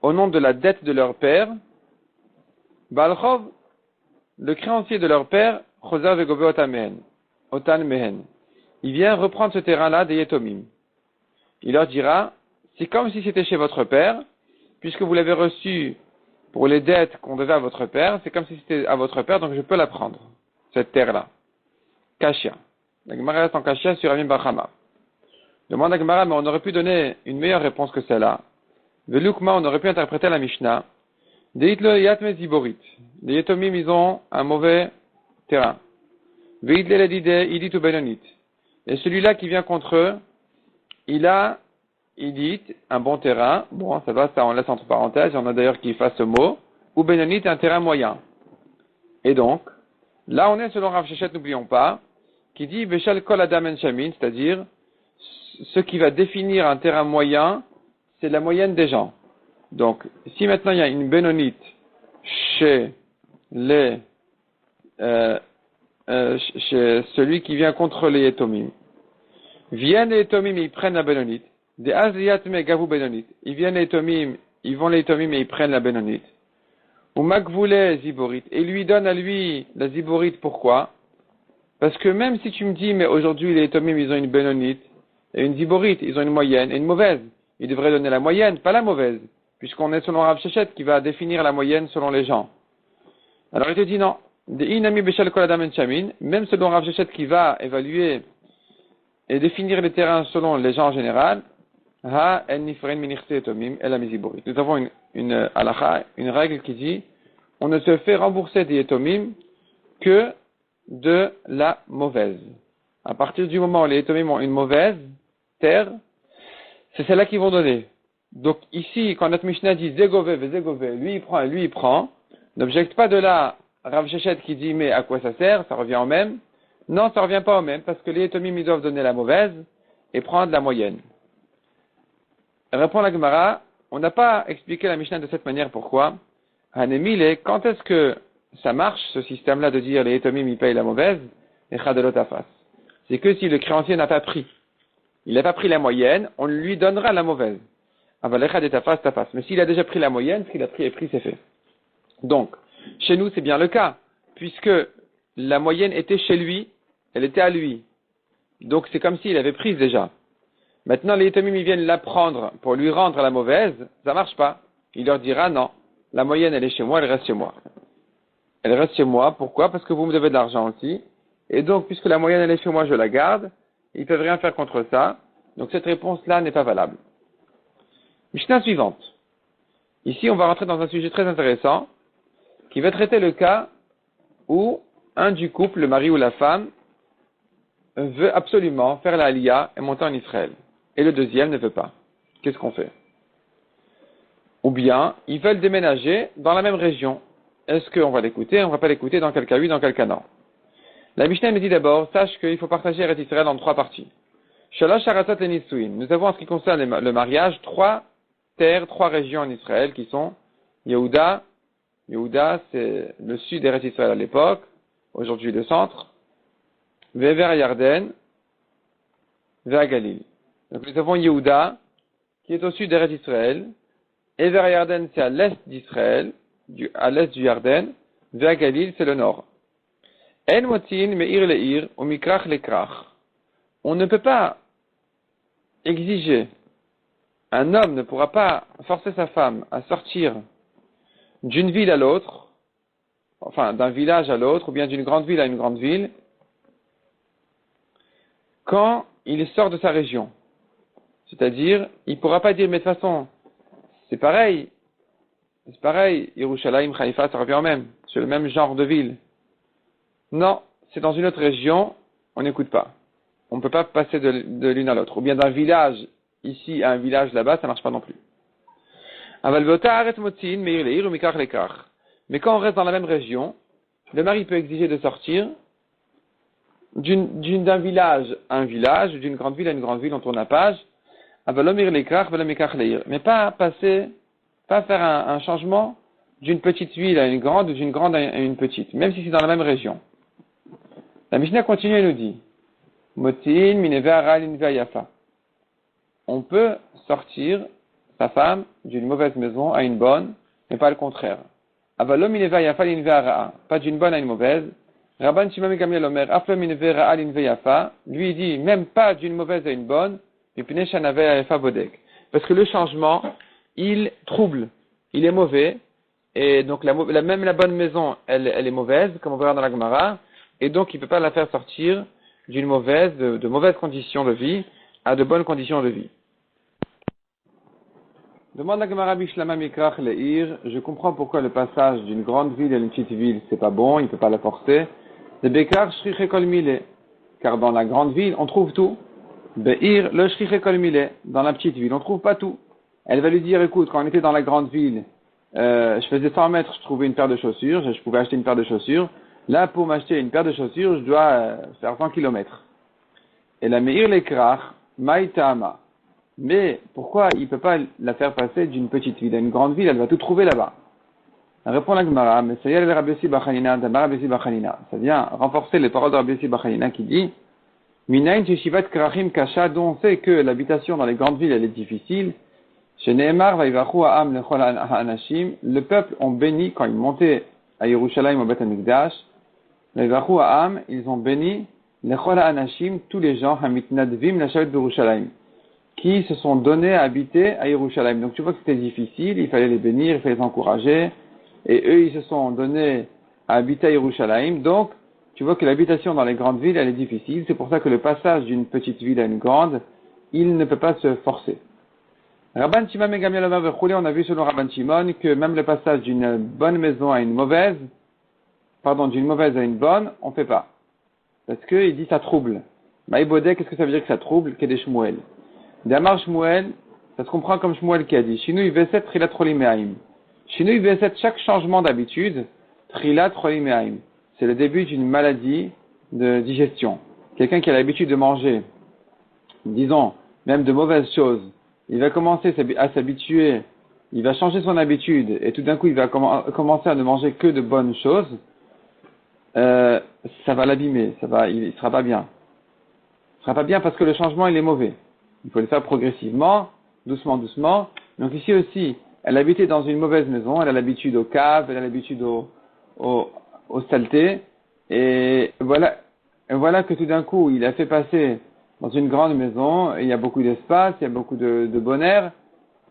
au nom de la dette de leur père, Balchov, le créancier de leur père, Chosav Vegobe Otan Mehen. Il vient reprendre ce terrain-là des Yetomim. Il leur dira, c'est comme si c'était chez votre père, puisque vous l'avez reçu pour les dettes qu'on devait à votre père, c'est comme si c'était à votre père, donc je peux la prendre, cette terre-là. Kashia. La Gemara reste en Kashia sur Amim Bachama. Demande à Gemara, mais on aurait pu donner une meilleure réponse que celle-là. Velukma, on aurait pu interpréter la Mishnah. Deitlo Yatme Ziborit. Les Yetomim, ils ont un mauvais terrain. Veidle Ledide, Idit ou Benonit. Et celui-là qui vient contre eux, il a Idit, un bon terrain. Bon, ça va, ça on laisse entre parenthèses. Il y en a d'ailleurs qui fassent ce mot. Ou Benonit, un terrain moyen. Et donc, Là, on est selon Rav Shechet, n'oublions pas, qui dit Beshal Kol Adam En Shamin, c'est-à-dire ce qui va définir un terrain moyen, c'est la moyenne des gens. Donc, si maintenant il y a une bénonite chez chez celui qui vient contre les Etomim, viennent les Etomim et ils prennent la bénonite. Des Azliat me Gavu bénonite. Ils viennent les Etomim, ils vont les Etomim et ils prennent la bénonite. Ou Makvoulé Ziborit. Et lui donne à lui la Ziborit, pourquoi? Parce que même si tu me dis, mais aujourd'hui les Etomim ils ont une bénonite et une Ziborit, ils ont une moyenne et une mauvaise. Il devrait donner la moyenne, pas la mauvaise, puisqu'on est selon Rav Shechet qui va définir la moyenne selon les gens. Alors il te dit non. Même selon Rav Shechet qui va évaluer et définir les terrains selon les gens en général, nous avons une halakha, une règle qui dit on ne se fait rembourser des etomim que de la mauvaise. À partir du moment où les etomim ont une mauvaise terre, c'est celle-là qu'ils vont donner. Donc ici, quand notre Mishnah dit Zegové, lui il prend, n'objecte pas de là Rav Shechet qui dit mais à quoi ça sert, ça revient au même. Non, ça revient pas au même, parce que les etomim ils doivent donner la mauvaise et prendre la moyenne. Répond la Gemara, on n'a pas expliqué la Mishnah de cette manière, pourquoi? Hanemile, quand est-ce que ça marche, ce système-là de dire les etomim ils payent la mauvaise, et chadelotafas? C'est que si le créancier n'a pas pris, il n'a pas pris la moyenne, on lui donnera la mauvaise. Tafas. Mais s'il a déjà pris la moyenne, ce qu'il a pris est pris, c'est fait. Donc, chez nous, c'est bien le cas, puisque la moyenne était chez lui, elle était à lui. Donc, c'est comme s'il avait pris déjà. Maintenant, les etomim, ils viennent la prendre pour lui rendre la mauvaise, ça marche pas. Il leur dira non, la moyenne, elle est chez moi, elle reste chez moi. Elle reste chez moi, pourquoi? Parce que vous me devez de l'argent aussi. Et donc, puisque la moyenne, elle est chez moi, je la garde. Ils ne peuvent rien faire contre ça. Donc, cette réponse-là n'est pas valable. Mishnah suivante. Ici, on va rentrer dans un sujet très intéressant qui va traiter le cas où un du couple, le mari ou la femme, veut absolument faire la aliyah et monter en Israël. Et le deuxième ne veut pas. Qu'est-ce qu'on fait? Ou bien, ils veulent déménager dans la même région. Est-ce qu'on va l'écouter? On ne va pas l'écouter, dans quel cas oui, dans quel cas non. La Mishnah me dit d'abord, sache qu'il faut partager Eretz Israël en 3 parties. Shalosh Aratzot leNisuin. Nous avons en ce qui concerne le mariage 3 terres, 3 régions en Israël qui sont Yehuda. Yehuda, c'est le sud d'Eretz Israël à l'époque, aujourd'hui le centre. Ve'ver Yarden, Ve'er Galil. Donc nous avons Yehuda, qui est au sud d'Eretz Israël, et Ve'er Yarden, c'est à l'est d'Israël, à l'est du Yarden, Ve'er Galil, c'est le nord. En motin me'ir le'ir, ou mikrach le'krach. On ne peut pas exiger, un homme ne pourra pas forcer sa femme à sortir d'une ville à l'autre, enfin d'un village à l'autre, ou bien d'une grande ville à une grande ville, quand il sort de sa région. C'est-à-dire, il ne pourra pas dire, mais de toute façon, c'est pareil, Yerushalayim, Haïfa, ça revient au même, c'est le même genre de ville. Non, c'est dans une autre région, on n'écoute pas. On ne peut pas passer de l'une à l'autre. Ou bien d'un village ici à un village là-bas, ça ne marche pas non plus. Mais quand on reste dans la même région, le mari peut exiger de sortir d'un village à un village, d'une grande ville à une grande ville, on tourne la page. Mais pas faire un changement d'une petite ville à une grande ou d'une grande à une petite, même si c'est dans la même région. La Mishnah continue et nous dit, Motin minevera linvea yafa. On peut sortir sa femme d'une mauvaise maison à une bonne, mais pas le contraire. Avalom minevea yafa linvea ra'a. Pas d'une bonne à une mauvaise. Rabban Shimon Gamliel Omer, aflo minevea ra'a linvea yafa. Lui dit, même pas d'une mauvaise à une bonne, mipnei shanavea yafa bodek. Parce que le changement, il trouble, il est mauvais, et donc même la bonne maison, elle est mauvaise, comme on verra dans la Gemara, et donc il ne peut pas la faire sortir d'une mauvaise, de mauvaises conditions de vie à de bonnes conditions de vie. Demande la Gemara Bishlama Mikrach Leir, je comprends pourquoi le passage d'une grande ville à une petite ville, c'est pas bon, il ne peut pas la forcer. Le Bekar Shriche Kol Mile, car dans la grande ville, on trouve tout. Beir le Shriche Kol Mile, dans la petite ville, on trouve pas tout. Elle va lui dire, écoute, quand on était dans la grande ville, je faisais 100 mètres, je trouvais une paire de chaussures, je pouvais acheter une paire de chaussures. Là, pour m'acheter une paire de chaussures, je dois faire 100 kilomètres. Et la meir lekrach, maïtama. Mais pourquoi il ne peut pas la faire passer d'une petite ville à une grande ville? Elle va tout trouver là-bas. Répond la Gemara, mais ça y est, Rabbi Yossi Bachanina, ça vient renforcer les paroles de Rabbi Yossi Bachanina qui dit Minayin Sheshivat Krachim Kasha, dont on sait que l'habitation dans les grandes villes elle est difficile. Chez Nehemar Vaivachu Ha'am Lechol Ha'anashim, le peuple ont béni quand ils montaient à Yerushalayim au Beth Amikdash. Vaivachu Ha'am, ils ont béni Lechol Ha'anashim, tous les gens Hamitnadvim Lashavet Yerushalayim, qui se sont donnés à habiter à Yerushalayim. Donc tu vois que c'était difficile, il fallait les bénir, il fallait les encourager, et eux ils se sont donnés à habiter à Yerushalayim. Donc tu vois que l'habitation dans les grandes villes elle est difficile, c'est pour ça que le passage d'une petite ville à une grande, il ne peut pas se forcer. Rabban Shimon et Gamliel Omer Vechulé, on a vu selon Rabban Shimon que même le passage d'une bonne maison à une mauvaise, d'une mauvaise à une bonne, on ne fait pas. Parce qu'il dit ça trouble. Maïbodé, qu'est-ce que ça veut dire que ça trouble? Kedé Shmuel. Damar Shmuel, ça se comprend comme Shmuel qui a dit, Shinui Veset Trilat Trolimehaim. Shinui Veset, chaque changement d'habitude, Trilat Trolimehaim. C'est le début d'une maladie de digestion. Quelqu'un qui a l'habitude de manger, disons, même de mauvaises choses, il va commencer à s'habituer, il va changer son habitude, et tout d'un coup il va commencer à ne manger que de bonnes choses, ça va l'abîmer, il sera pas bien. Il sera pas bien parce que le changement il est mauvais. Il faut le faire progressivement, doucement. Donc ici aussi, elle habitait dans une mauvaise maison, elle a l'habitude aux caves, elle a l'habitude aux saletés, et voilà que tout d'un coup il a fait passer dans une grande maison, il y a beaucoup d'espace, il y a beaucoup de bon air,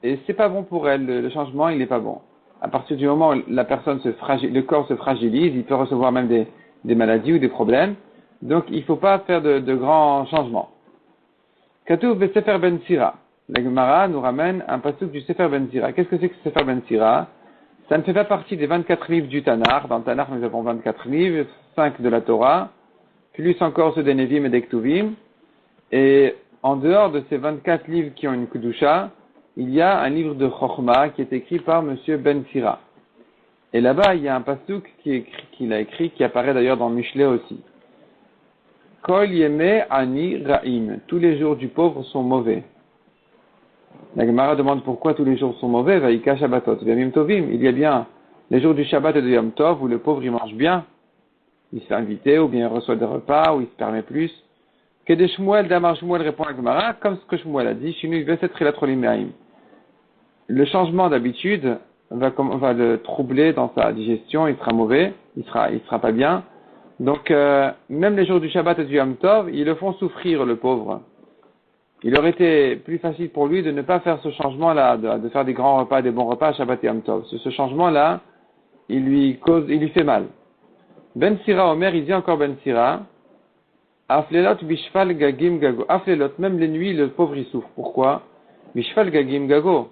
et c'est pas bon pour elle, le changement il n'est pas bon. À partir du moment où la personne le corps se fragilise, il peut recevoir même des maladies ou des problèmes, donc il ne faut pas faire de grands changements. Katouf be Sefer Ben Sira. La Gemara nous ramène un pasuk du Sefer Ben Sira. Qu'est-ce que c'est que Sefer Ben Sira? Ça ne fait pas partie des 24 livres du Tanakh. Dans le Tanakh, nous avons 24 livres, 5 de la Torah, plus encore ceux des Nevim et des Ktuvim. Et en dehors de ces 24 livres qui ont une Kedusha, il y a un livre de Chochma qui est écrit par Monsieur Ben Sira. Et là-bas, il y a un pasuk qu'il a écrit, qui apparaît d'ailleurs dans Mishlei aussi. Kol yeme ani ra'im. Tous les jours du pauvre sont mauvais. La Gemara demande pourquoi tous les jours sont mauvais. Vaïka Shabbatot, Yamim Tovim. Il y a bien les jours du Shabbat et de Yom Tov où le pauvre il mange bien. Il se fait inviter, ou bien il reçoit des repas, ou il se permet plus. Que des Shmuel, Damar Shmuel répond à la Gemara, comme ce que Shmuel a dit, Shinu Veset Trilat Trolimehaim. Le changement d'habitude va le troubler dans sa digestion, il sera mauvais, il sera pas bien. Donc, même les jours du Shabbat et du Yom Tov, ils le font souffrir, le pauvre. Il aurait été plus facile pour lui de ne pas faire ce changement-là, de faire des grands repas, des bons repas à Shabbat et Yom Tov. Ce changement-là, il lui fait mal. Ben Sira Omer, il dit encore Ben Sira, Aflelot bishfal gagim gago. Aflelot, même les nuits, le pauvre il souffre. Pourquoi? Bishfal gagim gago.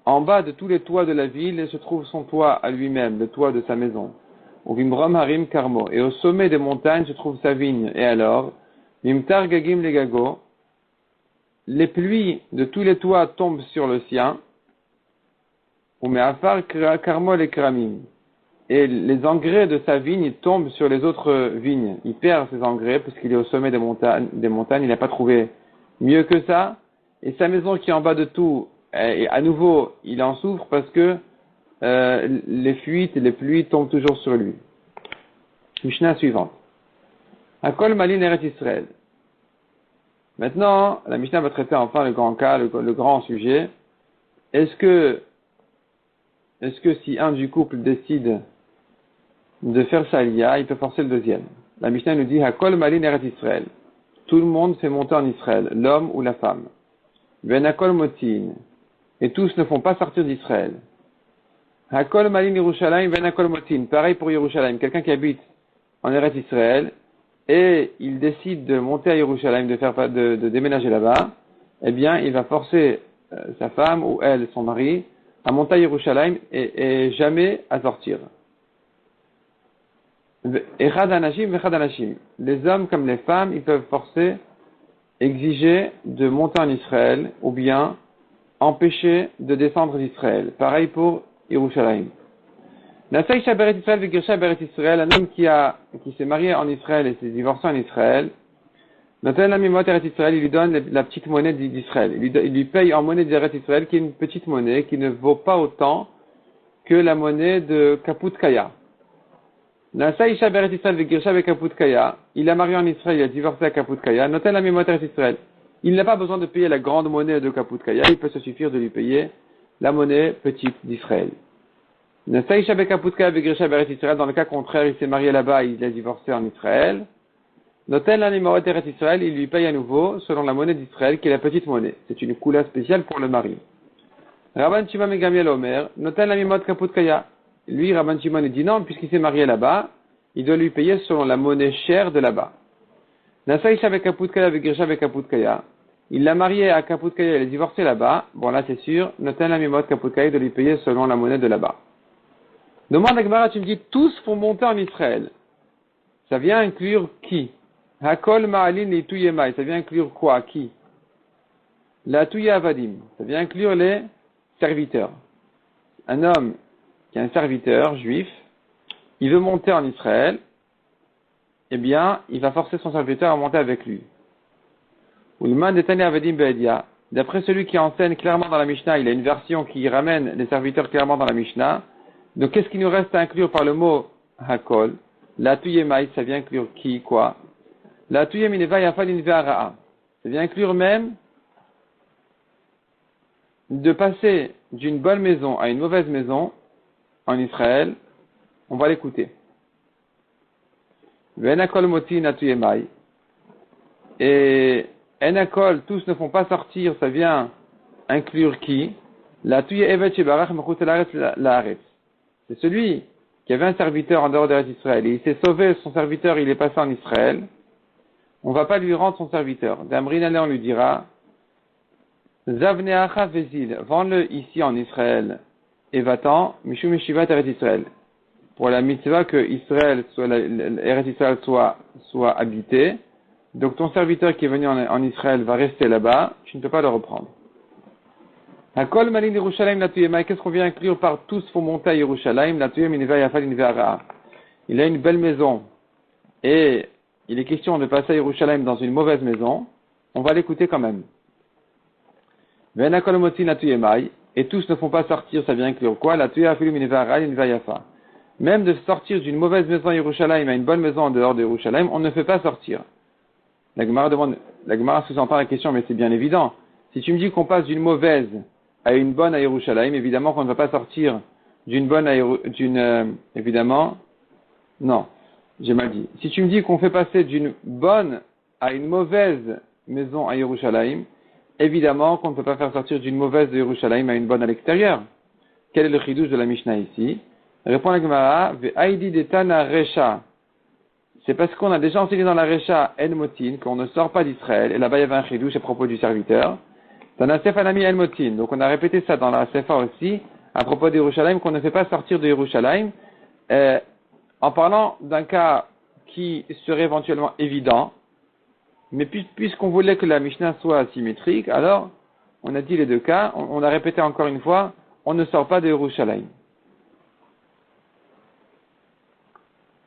En bas de tous les toits de la ville se trouve son toit à lui-même, le toit de sa maison. Vimrom harim karmo. Et au sommet des montagnes se trouve sa vigne. Et alors, Vimtar gagim le gago. Les pluies de tous les toits tombent sur le sien. Ou me'afar karmo le kramim. Et les engrais de sa vigne tombent sur les autres vignes. Il perd ses engrais parce qu'il est au sommet des montagnes, il n'a pas trouvé mieux que ça. Et sa maison qui est en bas de tout, et à nouveau, il en souffre parce que les fuites et les pluies tombent toujours sur lui. Mishnah suivante. Akol Malin Eret Israël. Maintenant, la Mishnah va traiter enfin le grand cas, le grand sujet. Est-ce que si un du couple décide de faire sa liya, il peut forcer le deuxième. La Mishnah nous dit Hakol Malin Eret Israël. Tout le monde fait monter en Israël, l'homme ou la femme. Ben Hakol Motin. Et tous ne font pas sortir d'Israël. Hakol Malin Yerushalayim, Ben Hakol Motin. Pareil pour Yerushalayim. Quelqu'un qui habite en Eret Israël et il décide de monter à Yerushalayim, de déménager là-bas, eh bien, il va forcer sa femme ou elle, son mari, à monter à Yerushalayim et jamais à sortir. Echad anashim, vechad anashim. Les hommes comme les femmes, ils peuvent forcer, exiger de monter en Israël, ou bien empêcher de descendre d'Israël. Pareil pour Yerushalayim. Nasa Isha Beret Israël Vegirsha Beret Israël, un homme qui s'est marié en Israël et s'est divorcé en Israël, Noten la Mimot Eretz Israël, il lui donne la petite monnaie d'Israël. Il lui paye en monnaie d'Eretz Israël, qui est une petite monnaie qui ne vaut pas autant que la monnaie de Kaput Kaya. Nasa Isha Beret Israël Vegirsha Bekaput Kaya, il a marié en Israël, il a divorcé à Kaput Kaya, Noten la Mimot Eretz Israël. Il n'a pas besoin de payer la grande monnaie de Kaput Kaya, il peut se suffire de lui payer la monnaie petite d'Israël. Nasa Isha Bekaput Kaya Vegirsha Beret Israël, dans le cas contraire, il s'est marié là-bas, il a divorcé en Israël. Noten l'animaot Eretz Israël, il lui paye à nouveau selon la monnaie d'Israël, qui est la petite monnaie. C'est une coula spéciale pour le mari. Rabban Shimon et Gamiel Omer, Noten l'animaot Kaput Kaya. Lui, Rabban Shimon, il dit non, puisqu'il s'est marié là-bas, il doit lui payer selon la monnaie chère de là-bas. Nasa Isha Bekaput Kaya Vegirsha Bekaput Kaya. Il l'a marié à Kaput Kaya, il est divorcé là-bas. Bon, là, c'est sûr. Noten l'animaot Kaput Kaya de lui payer selon la monnaie de là-bas. Demande à Gemara, tu me dis, tous font monter en Israël. Ça vient inclure qui? Hakol ma'alin li tuyemai, ça vient inclure quoi? Qui? La tuya avadim, ça vient inclure les serviteurs. Un homme qui est un serviteur juif, il veut monter en Israël, eh bien, il va forcer son serviteur à monter avec lui. Ulman detane avadim be'edia. D'après celui qui enseigne clairement dans la Mishnah, il a une version qui ramène les serviteurs clairement dans la Mishnah. Donc, qu'est-ce qui nous reste à inclure par le mot hakol? La tuyemai, ça vient inclure qui, quoi? La tuya mineva yafal inva ra'a. Ça vient inclure même de passer d'une bonne maison à une mauvaise maison en Israël. On va l'écouter. Venakol moti natuyemai. Et enakol, tous ne font pas sortir, ça vient inclure qui? La tuya evet shebarach mechut laaretz. C'est celui qui avait un serviteur en dehors d'Eretz Israël. Et il s'est sauvé, son serviteur, il est passé en Israël. On ne va pas lui rendre son serviteur. D'Amrinale, on lui dira, Zavneacha Vezil, vends-le ici en Israël, et va-t'en, Mishum Yeshivat Eretz Israël. Pour la mitzvah que Israël soit, Eretz Israël soit habité. Donc ton serviteur qui est venu en Israël va rester là-bas, tu ne peux pas le reprendre. Hakol Malin Yerushalayim Latuyemai, qu'est-ce qu'on vient inclure par tous font monter à Yerushalayim, Latuyem Ineva Yafal Ineva Ra'a. Il a une belle maison, et il est question de passer à Yerushalayim dans une mauvaise maison, on va l'écouter quand même. Venakol Moti Natuyemai, et tous ne font pas sortir, ça vient inclure quoi? Latuyem Afilu Ineva Ra'a Ineva Yafa. Même de sortir d'une mauvaise maison à Yerushalayim à une bonne maison en dehors de Yerushalayim, on ne fait pas sortir. La Gemara sous-entend la question, mais c'est bien évident. Si tu me dis qu'on passe d'une mauvaise à une bonne à Yerushalayim, évidemment qu'on ne va pas sortir d'une bonne à évidemment, non, j'ai mal dit. Si tu me dis qu'on fait passer d'une bonne à une mauvaise maison à Yerushalayim, évidemment qu'on ne peut pas faire sortir d'une mauvaise de Yerushalayim à une bonne à l'extérieur. Quel est le chidouche de la Mishnah ici? Répond la Gemara, Ve'aidi detana resha. C'est parce qu'on a déjà enseigné dans la Recha En Motin qu'on ne sort pas d'Israël. Et là-bas, il y avait un chidouche à propos du serviteur. Dans la Sefa Nami En Motin. Donc, on a répété ça dans la Sefa aussi, à propos de Yerushalayim, qu'on ne fait pas sortir de Yerushalayim, en parlant d'un cas qui serait éventuellement évident. Mais puisqu'on voulait que la Mishnah soit symétrique, alors, on a dit les deux cas, on a répété encore une fois, on ne sort pas de Yerushalayim.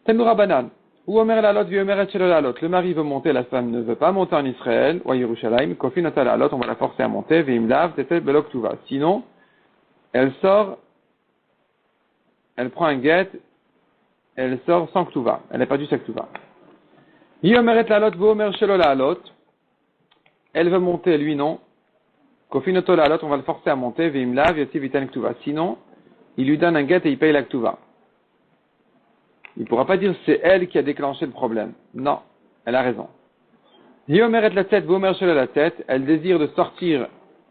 Tanoura Banan. Ou Omer la lot, Omer et la lot. Le mari veut monter, la femme ne veut pas monter en Israël, ou à Yerushalayim, Kofi nota la lot, on va la forcer à monter, Veimlav, Tetel Belok Tuva. Sinon, elle sort, elle prend un guet, elle sort sans Ktuva. Elle n'a pas dû sa Ktuva. Hi Omer la lot, Omer shelo la lot. Elle veut monter, lui non. Kofi nota la lot, on va le forcer à monter, Veimlav, Yotzi Vitan Ktuva. Sinon, il lui donne un guet et il paye la Ktuva. Il ne pourra pas dire c'est elle qui a déclenché le problème. Non, elle a raison. Yomeret la tête, Vomer Shela la tête, elle désire de sortir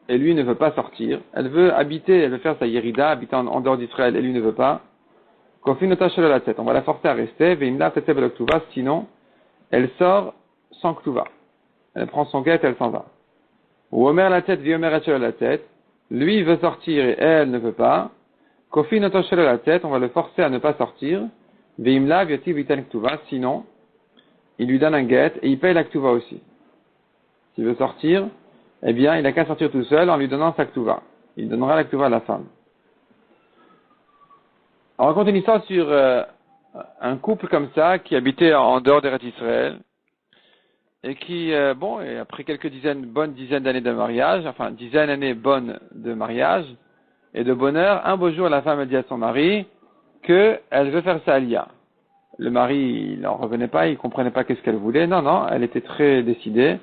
et lui ne veut pas sortir. Elle veut habiter, elle veut faire sa Yerida, habiter en dehors d'Israël et lui ne veut pas. Kofinota Shela la tête, on va la forcer à rester. Veimla Tete Belok Tuva, sinon elle sort sans Ktuva. Elle prend son guet, elle s'en va. Vomer la tête, Vomeret Shela la tête, lui veut sortir et elle ne veut pas. Kofinota Shela la tête, on va le forcer à ne pas sortir. Veimla Vyati Vitan Ktuva, sinon, il lui donne un guet et il paye la Ktuva aussi. S'il veut sortir, eh bien, il n'a qu'à sortir tout seul en lui donnant sa Ktuva. Il donnera la Ktuva à la femme. On raconte une histoire sur un couple comme ça qui habitait en dehors d'Eretz Israël et qui, et après quelques bonnes dizaines d'années de mariage, enfin dizaines d'années bonnes de mariage et de bonheur, un beau jour la femme a dit à son mari qu'elle veut faire sa alia. Le mari, il n'en revenait pas, il comprenait pas qu'est-ce qu'elle voulait. Non, elle était très décidée.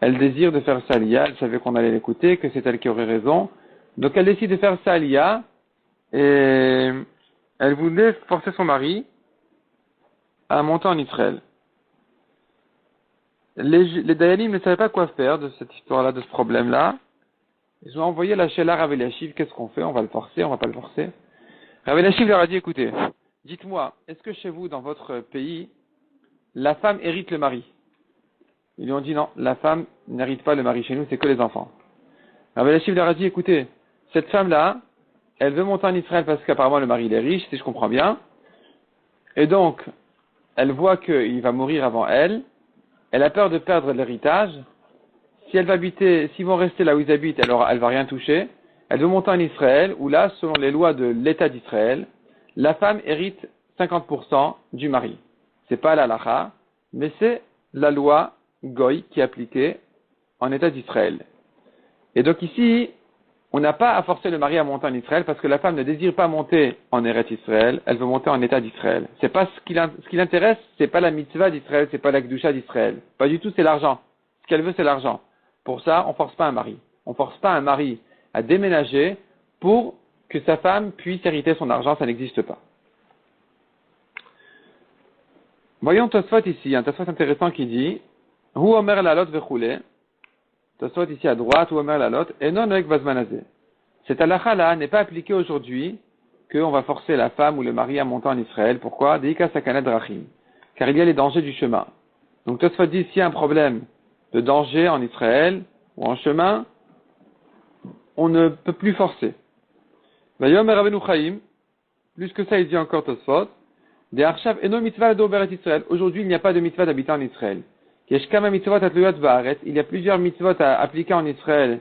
Elle désire de faire sa alia, elle savait qu'on allait l'écouter, que c'est elle qui aurait raison. Donc elle décide de faire sa alia et elle voulait forcer son mari à monter en Israël. Les Dayanim ne savaient pas quoi faire de cette histoire-là, de ce problème-là. Ils ont envoyé la Sheila Rav Eliashiv, qu'est-ce qu'on fait? On va le forcer, on va pas le forcer. Rav Eliashiv leur a dit, écoutez, dites-moi, est-ce que chez vous, dans votre pays, la femme hérite le mari? Ils lui ont dit non, la femme n'hérite pas le mari chez nous, c'est que les enfants. Rav Eliashiv leur a dit, écoutez, cette femme-là, elle veut monter en Israël parce qu'apparemment le mari il est riche, si je comprends bien. Et donc, elle voit qu'il va mourir avant elle. Elle a peur de perdre l'héritage. Si elle va habiter, s'ils vont rester là où ils habitent, elle va rien toucher. Elle veut monter en Israël, où là, selon les lois de l'État d'Israël, la femme hérite 50% du mari. C'est pas la halakha, mais c'est la loi Goy qui est appliquée en État d'Israël. Et donc ici, on n'a pas à forcer le mari à monter en Israël parce que la femme ne désire pas monter en Eretz Israël, elle veut monter en État d'Israël. C'est pas ce qui l'intéresse, c'est pas la mitzvah d'Israël, c'est pas la kedusha d'Israël. Pas du tout, c'est l'argent. Ce qu'elle veut, c'est l'argent. Pour ça, on force pas un mari. On force pas un mari à déménager pour que sa femme puisse hériter son argent, ça n'existe pas. Voyons Tosfot ici, un Tosfot intéressant qui dit Hu omer lalot vechule. Tosfot ici à droite, Hu omer lalot, et non avec bazmanazé. Cette halakha-là n'est pas appliquée aujourd'hui qu'on va forcer la femme ou le mari à monter en Israël. Pourquoi? Deika sakana drachim. Car il y a les dangers du chemin. Donc Tosfot dit s'il y a un problème de danger en Israël ou en chemin, on ne peut plus forcer. Vayom Rabbeinu Chaim, plus que ça, il dit encore Tosfot, des Arshav eno mitzvah d'Oberet Israël. Aujourd'hui, il n'y a pas de mitzvah d'habiter en Israël. Yeshkama mitzvot atluyot ba'aretz. Il y a plusieurs mitzvot à appliquer en Israël.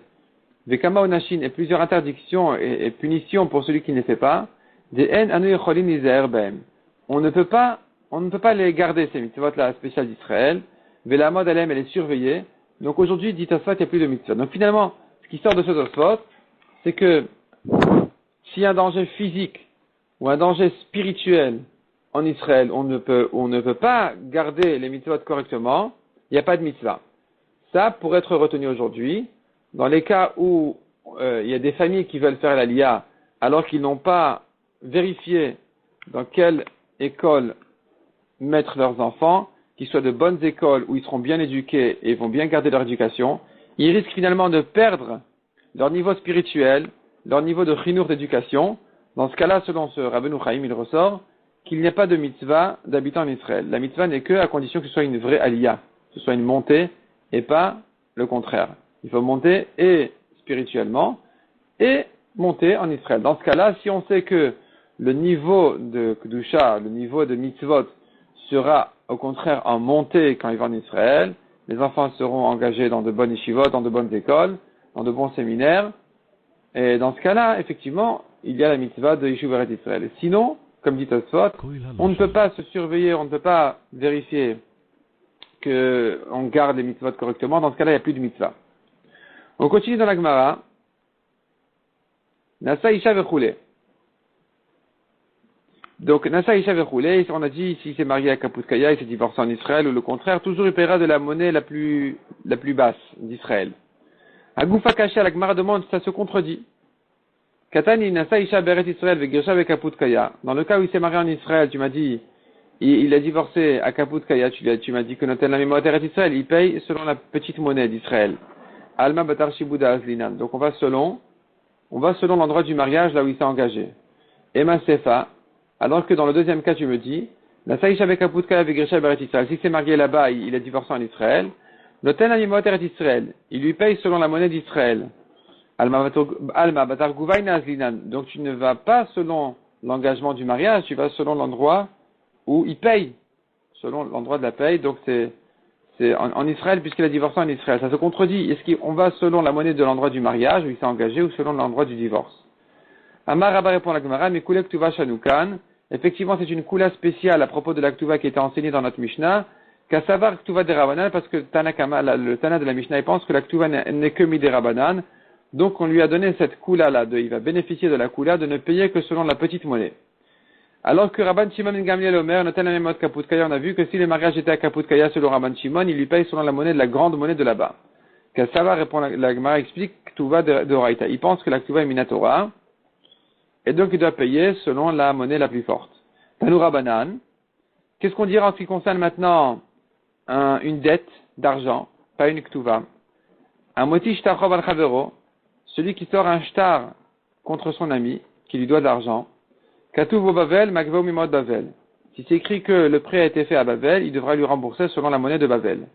Vekama onashin, et plusieurs interdictions et punitions pour celui qui ne les fait pas. Des en anu yecholim nizer behem. On ne peut pas les garder, ces mitzvot-là, spéciales d'Israël. Velamod alem, elle est surveillée. Donc aujourd'hui, dit Tosfot, il n'y a plus de mitzvot. Donc finalement, ce qui sort de ce Tosfot, c'est que s'il y a un danger physique ou un danger spirituel en Israël, on ne peut pas garder les mitzvot correctement, il n'y a pas de mitzvah. Ça, pour être retenu aujourd'hui, dans les cas où il y a des familles qui veulent faire l'aliyah alors qu'ils n'ont pas vérifié dans quelle école mettre leurs enfants, qu'ils soient de bonnes écoles où ils seront bien éduqués et vont bien garder leur éducation, ils risquent finalement de perdre leur niveau spirituel, leur niveau de chinour d'éducation. Dans ce cas-là, selon ce Rabbeinu Chaim, il ressort qu'il n'y a pas de mitzvah d'habitant en Israël. La mitzvah n'est que à condition que ce soit une vraie aliyah, que ce soit une montée et pas le contraire. Il faut monter et spirituellement et monter en Israël. Dans ce cas-là, si on sait que le niveau de kedusha, le niveau de mitzvot sera au contraire en montée quand ils vont en Israël, les enfants seront engagés dans de bonnes yeshivot, dans de bonnes écoles, dans de bons séminaires, et dans ce cas-là, effectivement, il y a la mitzvah de Yeshuv Eretz Israël. Sinon, comme dit Tosfot, on ne peut pas se surveiller, on ne peut pas vérifier qu'on garde les mitzvot correctement. Dans ce cas-là, il n'y a plus de mitzvah. On continue dans la Gemara. Nasa Isha Vechule. Donc, Nasa Isha Vechule, on a dit, s'il s'est marié à Kaputkaya, il s'est divorcé en Israël, ou le contraire, toujours il paiera de la monnaie la plus basse d'Israël. À Goufa Kasha, la Gemara demande, ça se contredit. Katani Nasa Isha Beret Israël Vegirsha Vekaputkaya. Dans le cas où il s'est marié en Israël, tu m'as dit, il a divorcé à Kaputkaya, tu m'as dit que Noten la Mimot Eretz Israël, il paye selon la petite monnaie d'Israël. Alma Batar Shibuda Azlinan. Donc on va selon l'endroit du mariage, là où il s'est engagé. Ema Sefa, alors que dans le deuxième cas, tu me dis, Nasa Isha Vekaputkaya Vegirsha Beret Israël. Si s'est marié là-bas, il a divorcé en Israël. Noten la Mimot Eretz Israël. Il lui paye selon la monnaie d'Israël. Alma Batar Gouvaina Azlinan. Donc tu ne vas pas selon l'engagement du mariage, tu vas selon l'endroit où il paye, selon l'endroit de la paye. Donc c'est en Israël, puisqu'il a divorcé en Israël. Ça se contredit. Est-ce qu'on va selon la monnaie de l'endroit du mariage où il s'est engagé ou selon l'endroit du divorce? Amar Rabba répond à la Gemara, mais Kula Ktuva Shanukan. Effectivement, c'est une Kula spéciale à propos de la Ktuva qui était enseignée dans notre Mishnah. Kassavar Ktuva de Rabanan, parce que Tanakama, le Tana de la Mishnah, il pense que la Ktuva n'est que mi des Rabanan. Donc, on lui a donné cette Kula-là, il va bénéficier de la Kula de ne payer que selon la petite monnaie. Alors que Rabban Shimon ben Gamliel Omer, notamment la même Kaput Kaya, on a vu que si le mariage était à Kaput Kaya selon Rabban Shimon, il lui paye selon la monnaie de la grande monnaie de là-bas. Kassava répond, la Gemara explique Ktuva de Raïta. Il pense que la Ktuva est Minatora, et donc il doit payer selon la monnaie la plus forte. Tanou Rabbanan, qu'est-ce qu'on dira en ce qui concerne maintenant une dette d'argent, pas une Ktuva? Un motish tachov al chavero, celui qui sort un shtar contre son ami, qui lui doit de l'argent. Katuv Bavel, Magveo Mimod Bavel. Si c'est écrit que le prêt a été fait à Bavel, il devra lui rembourser selon la monnaie de Bavel.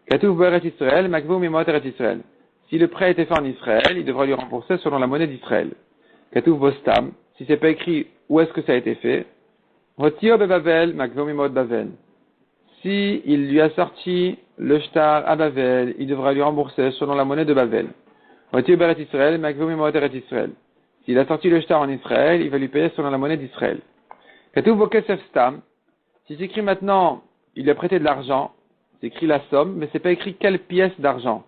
Katuv Beret Israël, Magveo Mimod Eret Israël. Si le prêt a été fait en Israël, il devra lui rembourser selon la monnaie d'Israël. Katuv Bostam. Si c'est pas écrit où est-ce que ça a été fait. Hotio Bavel, Magveo Mimod Bavel. Si il lui a sorti le shtar à Bavel, il devra lui rembourser selon la monnaie de Bavel. Hotio Beret Israël, Magveo Mimod Eret Israël. S'il a sorti le shtar en Israël, il va lui payer selon la monnaie d'Israël. Katuv Bokesef Stam. Si c'est écrit maintenant, il lui a prêté de l'argent, c'est écrit la somme, mais c'est pas écrit quelle pièce d'argent.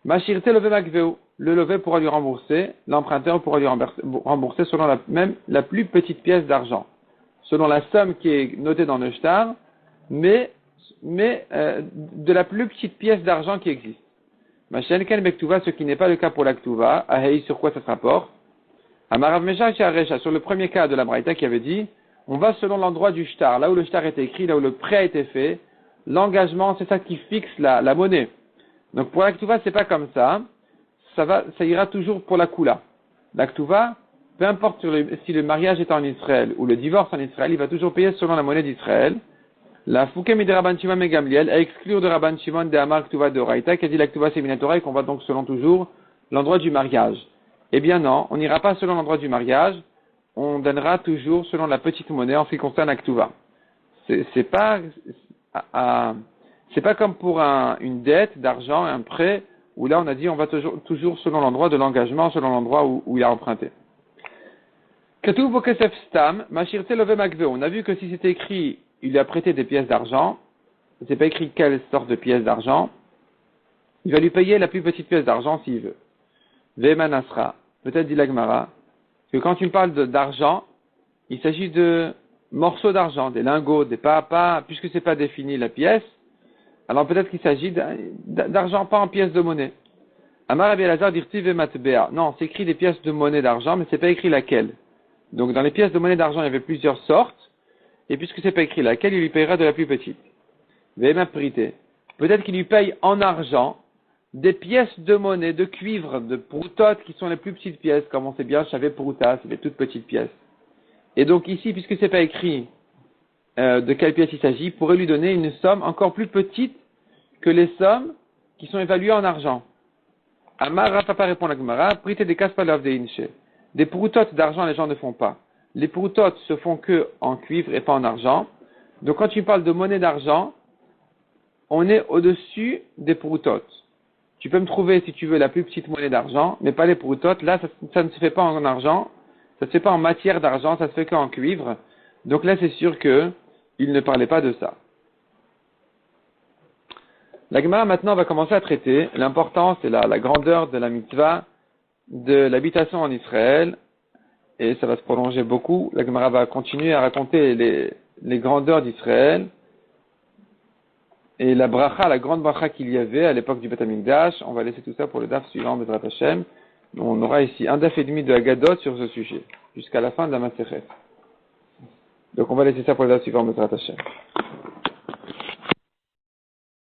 Mashirte love Magveu. Le lové pourra lui rembourser, l'emprunteur pourra lui rembourser selon la plus petite pièce d'argent. Selon la somme qui est notée dans le shtar, mais de la plus petite pièce d'argent qui existe. Mashenken Bektuva, ce qui n'est pas le cas pour la Ktuva, Ahei, sur quoi ça se rapporte? Amarav Meshach Aresha, sur le premier cas de la Braïta qui avait dit, on va selon l'endroit du shtar, là où le shtar est écrit, là où le prêt a été fait, l'engagement, c'est ça qui fixe la monnaie. Donc pour la Ktuva, c'est pas comme ça, ça ira toujours pour la Kula. La Ktuva, peu importe si le mariage est en Israël ou le divorce en Israël, il va toujours payer selon la monnaie d'Israël. La Foukem de Rabban Shimon et Gamliel, à exclure de Rabban Shimon de Amar Ktuva de Oraïta, qui a dit la Ktuva c'est Minatora et qu'on va donc selon toujours l'endroit du mariage. Eh bien non, on n'ira pas selon l'endroit du mariage, on donnera toujours selon la petite monnaie en ce qui concerne la Ktuva. C'est pas comme pour une dette d'argent, un prêt, où là on a dit on va toujours selon l'endroit de l'engagement, selon l'endroit où il a emprunté. Katuv Bokesef Stam, Mashirte Love Magveo. On a vu que si c'était écrit, il lui a prêté des pièces d'argent, c'est pas écrit quelle sorte de pièces d'argent, il va lui payer la plus petite pièce d'argent s'il veut. Ve'manasra. Peut-être dit la Gemara, que quand tu parles d'argent, il s'agit de morceaux d'argent, des lingots, des pas, puisque c'est pas défini la pièce, alors peut-être qu'il s'agit d'argent pas en pièces de monnaie. Amar Rabbi Elazar dirtiv matbea. Non, c'est écrit des pièces de monnaie d'argent, mais c'est pas écrit laquelle. Donc dans les pièces de monnaie d'argent, il y avait plusieurs sortes, et puisque c'est pas écrit laquelle, il lui payera de la plus petite. Ve'ema prité. Peut-être qu'il lui paye en argent des pièces de monnaie, de cuivre, de proutotes, qui sont les plus petites pièces, comme on sait bien, j'avais prouta, c'est des toutes petites pièces. Et donc ici, puisque c'est pas écrit de quelle pièce il s'agit, il pourrait lui donner une somme encore plus petite que les sommes qui sont évaluées en argent. Amara papa répond la Gemara, prité des kaspalav de inche. Des proutotes d'argent, les gens ne font pas. Les proutotes se font que en cuivre et pas en argent. Donc quand tu parles de monnaie d'argent, on est au-dessus des proutotes. Tu peux me trouver, si tu veux, la plus petite monnaie d'argent, mais pas les proutotes. Là, ça ne se fait pas en argent, ça ne se fait pas en matière d'argent, ça se fait qu'en cuivre. Donc là, c'est sûr que il ne parlait pas de ça. La Gemara maintenant va commencer à traiter l'importance et la grandeur de la mitzvah de l'habitation en Israël, et ça va se prolonger beaucoup. La Gemara va continuer à raconter les grandeurs d'Israël, et la bracha, la grande bracha qu'il y avait à l'époque du Beth Amikdash. On va laisser tout ça pour le daf suivant, Bezrat Hashem. On aura ici un daf et demi de Haggadot sur ce sujet, jusqu'à la fin de la Masechet. Donc on va laisser ça pour le daf suivant, Bezrat Hashem.